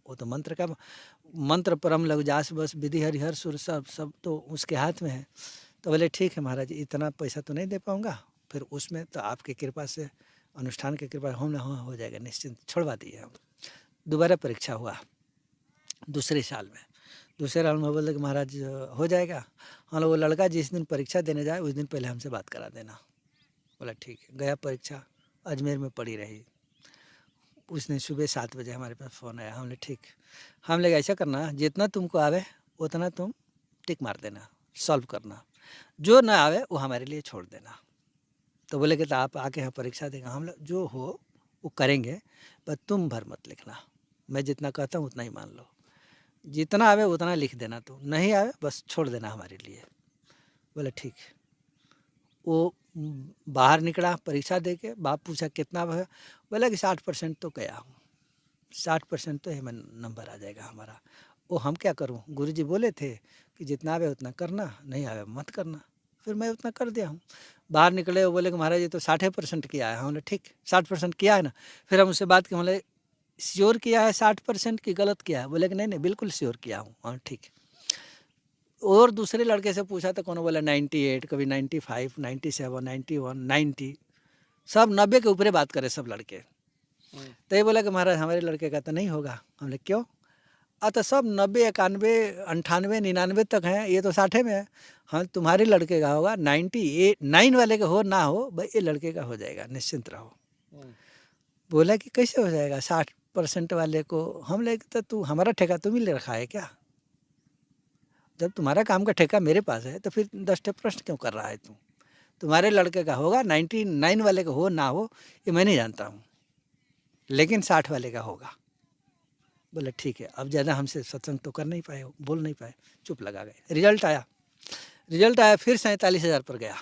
वो तो मंत्र परम लग जास बस, विधि हरिहर सुर सब तो उसके हाथ में है। तो बोले ठीक है महाराज इतना पैसा तो नहीं दे पाऊँगा, फिर उसमें तो आपकी कृपा से, अनुष्ठान की कृपा हमने, हाँ हो जाएगा निश्चिंत, छोड़वा दिए हम। दोबारा परीक्षा हुआ दूसरे साल में, दूसरे राउंड में बोले कि महाराज हो जाएगा। हाँ वो लड़का जिस दिन परीक्षा देने जाए उस दिन पहले हमसे बात करा देना। बोला ठीक है। गया, परीक्षा अजमेर में पड़ी रही। उस दिन सुबह 7 बजे हमारे पास फ़ोन आया, हमने ठीक, हम लोग ऐसा करना जितना तुमको आवे उतना तुम टिक मार देना, सॉल्व करना, जो ना आवे वो हमारे लिए छोड़ देना। तो बोले कि तो आप आके यहाँ परीक्षा देगा, हम लोग जो हो वो करेंगे, पर तुम भर मत लिखना, मैं जितना कहता हूँ उतना ही मान लो, जितना आवे उतना लिख देना, तो नहीं आवे बस छोड़ देना हमारे लिए। बोले ठीक। वो बाहर निकला परीक्षा दे के, बाप पूछा कितना है, बोला कि 60% तो गया हूँ। 60% तो एमएन नंबर आ जाएगा हमारा। वो हम क्या करूं, गुरुजी बोले थे कि जितना आवे उतना करना, नहीं आवे मत करना। फिर मैं उतना कर दिया हूँ। बाहर निकले वो बोले कि महाराज ये तो 60% किया है। हमने ठीक 60% किया है ना। फिर हम उससे बात की, बोले श्योर किया है 60% की गलत किया है? बोले कि नहीं नहीं बिल्कुल श्योर किया हूँ। हाँ ठीक। और दूसरे लड़के से पूछा तो कौन बोला 98, कभी 95, 97, 91, 90, सब 90 के ऊपर बात करे सब लड़के। तो ये बोला कि महाराज हमारे लड़के का तो नहीं होगा। हमने क्यों? तो सब 90, 91, 98, 99 तक हैं, ये तो 60 में है। हाँ तुम्हारे लड़के का होगा, 99 वाले का हो ना हो भाई, ये लड़के का हो जाएगा, निश्चिंत रहो। बोला कि कैसे हो जाएगा 60% वाले को? हम ले तो तू हमारा ठेका तुम ही ले रखा है क्या? जब तुम्हारा काम का ठेका मेरे पास है तो फिर 10 प्रश्न क्यों कर रहा है तू? तुम्हारे लड़के का होगा, 99 वाले का हो ना हो ये मैं नहीं जानता हूँ, लेकिन 60 वाले का होगा। बोले ठीक है। अब ज़्यादा हमसे सत्संग तो कर नहीं पाए, बोल नहीं पाए, चुप लगा गए। रिजल्ट आया फिर 47,000 पर गया।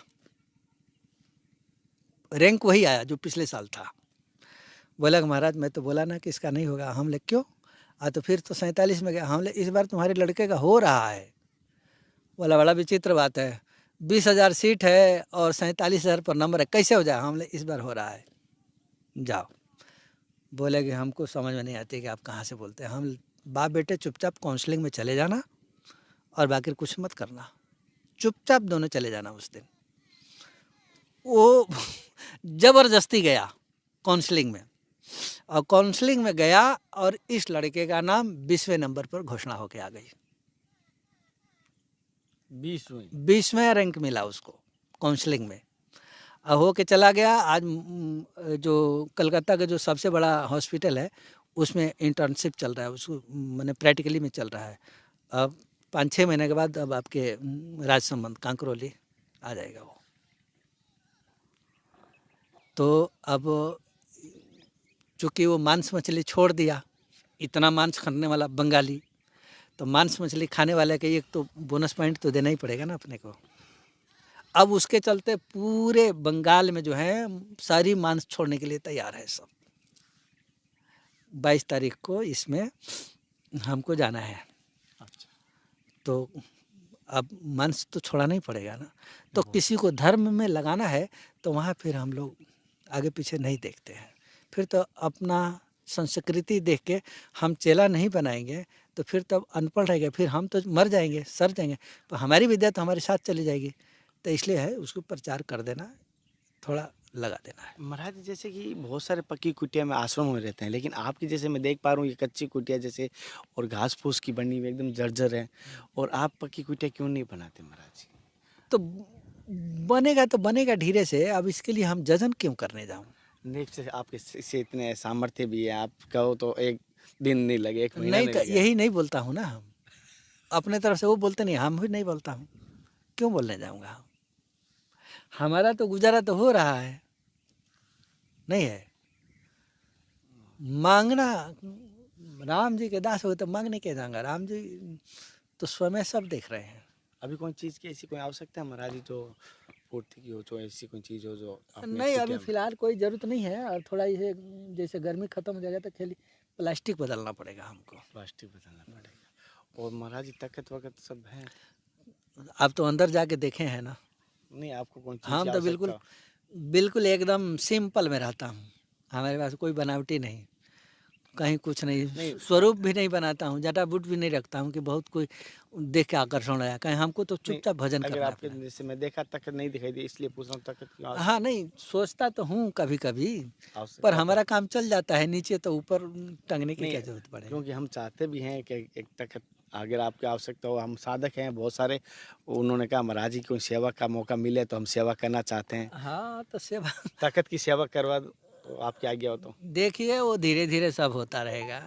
रैंक वही आया जो पिछले साल था। बोला कि महाराज मैं तो बोला ना कि इसका नहीं होगा। हम ले क्यों? तो फिर तो 47 में गया। हम ले इस बार तुम्हारे लड़के का हो रहा है। बोला बड़ा विचित्र बात है, 20,000 सीट है और 47,000 पर नंबर है, कैसे हो जाए? हम ले इस बार हो रहा है, जाओ। बोले कि हमको समझ में नहीं आती कि आप कहाँ से बोलते हैं। हम बाप बेटे चुपचाप काउंसलिंग में चले जाना और बाकी कुछ मत करना, चुपचाप दोनों चले जाना। उस दिन वो जबरदस्ती गया काउंसलिंग में, और काउंसलिंग में गया और इस लड़के का नाम 20वें नंबर पर घोषणा होके आ गई। 20वें रैंक मिला उसको काउंसलिंग में। हो के चला गया। आज जो कलकत्ता का जो सबसे बड़ा हॉस्पिटल है उसमें इंटर्नशिप चल रहा है, उसको मैंने प्रैक्टिकली में चल रहा है। अब 5-6 महीने के बाद अब आपके राजसमंद कांकरोली आ जाएगा वो। तो अब चूँकि वो मांस मछली छोड़ दिया, इतना मांस खाने वाला बंगाली, तो मांस मछली खाने वाले के एक तो बोनस पॉइंट तो देना ही पड़ेगा ना अपने को। अब उसके चलते पूरे बंगाल में जो है सारी मांस छोड़ने के लिए तैयार है सब। 22 तारीख को इसमें हमको जाना है। अच्छा। तो अब मांस तो छोड़ना ही पड़ेगा ना। तो किसी को धर्म में लगाना है तो वहाँ फिर हम लोग आगे पीछे नहीं देखते हैं। फिर तो अपना संस्कृति देख के हम चेला नहीं बनाएंगे तो फिर तब अनपढ़ रहेंगे, फिर हम तो मर जाएंगे, सर जाएंगे, तो हमारी विद्या तो हमारे साथ चली जाएगी। तो इसलिए है उसको प्रचार कर देना, थोड़ा लगा देना है। महाराज जैसे कि बहुत सारे पक्की कुटिया में आश्रम में रहते हैं, लेकिन आपकी जैसे मैं देख पा रहा हूँ ये कच्ची कुटिया जैसे और घास फूस की बनी हुई एकदम जर्जर है, और आप पक्की कुटिया क्यों नहीं बनाते महाराज जी? तो बनेगा तो बनेगा धीरे से, अब इसके लिए हम जजन क्यों करने जाऊँ? नेक से आपके से इतने सामर्थ्य भी है, आप कहो तो एक दिन नहीं लगे, एक महीना नहीं नहीं तो लगे। यही नहीं बोलता हूँ ना हम अपने तरफ से, वो बोलते नहीं, हम भी नहीं बोलता हूँ, क्यों बोलने जाऊँगा? हमारा तो गुजारा तो हो रहा है, नहीं है मांगना। राम जी के दास हो तो मांगने के जाऊंगा, राम जी तो स्वयं सब देख रहे हैं। अभी कोई चीज़ की ऐसी कोई आवश्यकता है महाराज जी जो पूर्ति की हो, जो ऐसी कोई चीज़ हो जो अपने नहीं अभी कुटिया में? फिलहाल कोई ज़रूरत नहीं है। और थोड़ा इसे जैसे गर्मी ख़त्म हो जाएगा तो खाली प्लास्टिक बदलना पड़ेगा हमको। प्लास्टिक बदलना पड़ेगा। और महाराज जी तकत वकत सब है? आप तो अंदर जाके देखे हैं ना। नहीं, आपको कौन चीज़ की हम तो बिल्कुल आवश्यकता? बिल्कुल एकदम सिंपल में रहता हूँ। हमारे पास कोई बनावटी नहीं, कहीं कुछ नहीं, स्वरूप भी नहीं बनाता हूँ, जटा बुट भी नहीं रखता हूँ कि बहुत कोई देख के आकर्षण आया। कहीं हमको तो चुपचाप भजन अगर करना है आपके अपना। जैसे मैं देखा तकत नहीं दिखाई दी, इसलिए पूछ रहा हूँ तकत की हाँ नहीं, सोचता तो हूँ कभी कभी, पर आवश्यकता हमारा काम चल जाता है, नीचे तो ऊपर टंगने की नहीं, क्या जरूरत पड़ेगी। क्योंकि हम चाहते भी हैं कि एक तकत अगर आपकी आवश्यकता हो, हम साधक हैं बहुत सारे, उन्होंने कहा महाराज जी कोई सेवा का मौका मिले तो हम सेवा करना चाहते हैं, हाँ तो सेवा तकत की सेवा करवा दो तो आपकी आज्ञा हो तो। देखिए वो धीरे धीरे सब होता रहेगा।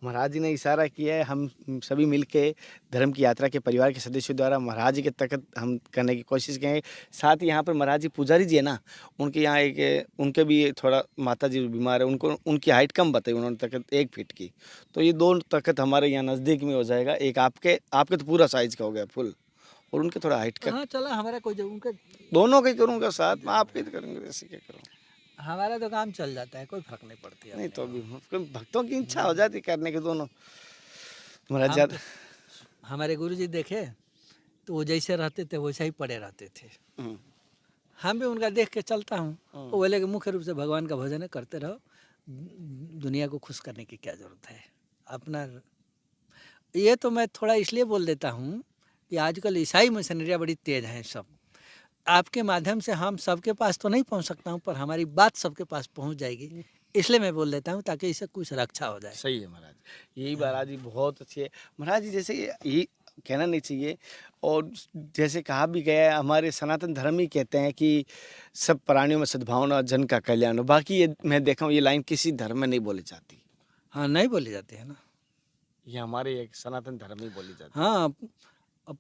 महाराज जी ने इशारा किया है, हम सभी मिलके धर्म की यात्रा के परिवार के सदस्यों द्वारा महाराज जी के तकत हम करने की कोशिश करेंगे। साथ ही यहाँ पर महाराज जी पुजारी जी है ना, उनके यहाँ उनके भी थोड़ा माता जी बीमार है, उनको उनकी हाइट कम बताई उन्होंने, तकत 1 फीट की, तो ये 2 तकत हमारे यहाँ नज़दीक में हो जाएगा। एक आपके तो पूरा साइज का हो गया फुल, और उनके थोड़ा हाइट का। हाँ चला हमारा कोई उनके दोनों का ही करूँगा साथ में, आपके तो करूँगा, जैसे क्या करूँ। हमारा तो काम चल जाता है, कोई फर्क नहीं पड़ती नहीं अपने तो को। भी भक्तों की इच्छा हो जाती करने के दोनों। महाराज हम ज्यादा तो हमारे गुरुजी देखे तो वो जैसे रहते थे वैसे ही पड़े रहते थे। हम्म, हम भी उनका देख के चलता हूँ। हम्म। वो बोले कि मुख्य रूप से भगवान का भजन है, करते रहो, दुनिया को खुश करने की क्या ज़रूरत है अपना। ये तो मैं थोड़ा इसलिए बोल देता हूँ कि आजकल ईसाई मिशनरियाँ बड़ी तेज हैं सब। आपके माध्यम से हम सबके पास तो नहीं पहुँच सकता हूँ, पर हमारी बात सबके पास पहुँच जाएगी, इसलिए मैं बोल देता हूँ ताकि इससे कुछ रक्षा हो जाए। सही है महाराज, यही महाराज जी बहुत अच्छी है महाराज जी। जैसे ये कहना नहीं चाहिए, और जैसे कहा भी गया है, हमारे सनातन धर्म ही कहते हैं कि सब प्राणियों में सद्भावना, जन का कल्याण हो। बाकी ये मैं देखा हूँ ये लाइन किसी धर्म में नहीं बोली जाती, हाँ, नहीं बोली जाती है ना। ये हमारे एक सनातन धर्म में ही बोली जाती हाँ, अब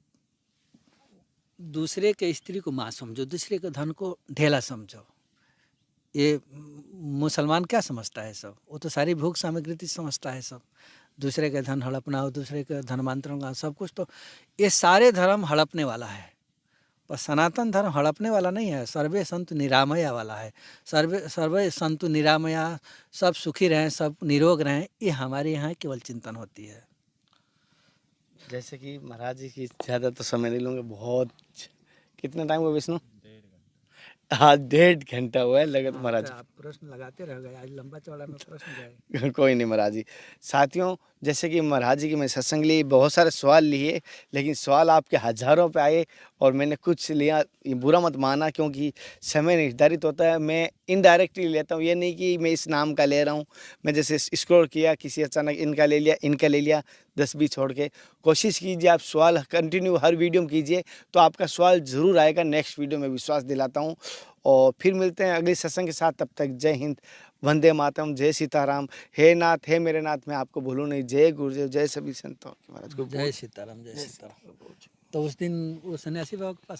दूसरे के स्त्री को माँ समझो, दूसरे के धन को ढेला समझो। ये मुसलमान क्या समझता है सब? वो तो सारी भोग सामग्री समझता है सब। दूसरे के धन हड़पना हो, दूसरे के धर्मांतरण का सब कुछ, तो ये सारे धर्म हड़पने वाला है। पर सनातन धर्म हड़पने वाला नहीं है, सर्वे संतु निरामया वाला है। सर्वे संतु निरामया, सब सुखी रहें, सब निरोग रहें, ये हमारे यहाँ केवल चिंतन होती है। है। जैसे कि महाराज जी की ज़्यादा तो समय नहीं लूँगा, बहुत कितना टाइम हुआ विष्णु? आज 1.5 घंटा हुआ है लगत महाराज। तो आप प्रश्न लगाते रह गए, आज लंबा चौड़ा में प्रश्न गए। कोई नहीं महाराज जी। साथियों, जैसे कि महाराज जी की मैं सत्संग ली, बहुत सारे सवाल लिए, लेकिन सवाल आपके हज़ारों पे आए और मैंने कुछ लिया, ये बुरा मत माना, क्योंकि समय निर्धारित होता है। मैं इनडायरेक्टली लेता हूँ, ये नहीं कि मैं इस नाम का ले रहा हूँ। मैं जैसे स्क्रॉल किया, किसी अचानक इनका ले लिया, इनका ले लिया, 10-20 छोड़ के। कोशिश कीजिए आप सवाल कंटिन्यू हर वीडियो में कीजिए, तो आपका सवाल ज़रूर आएगा नेक्स्ट वीडियो में, विश्वास दिलाता हूँ। और फिर मिलते हैं अगले सत्संग के साथ, तब तक जय हिंद, वंदे मातरम, जय सीताराम। हे नाथ, हे मेरे नाथ, मैं आपको भूलूं नहीं। जय गुरुदेव, जय सभी संतों की महाराज को। जय सीताराम, जय सीताराम। तो उस दिन वो सन्यासी बाबा के पास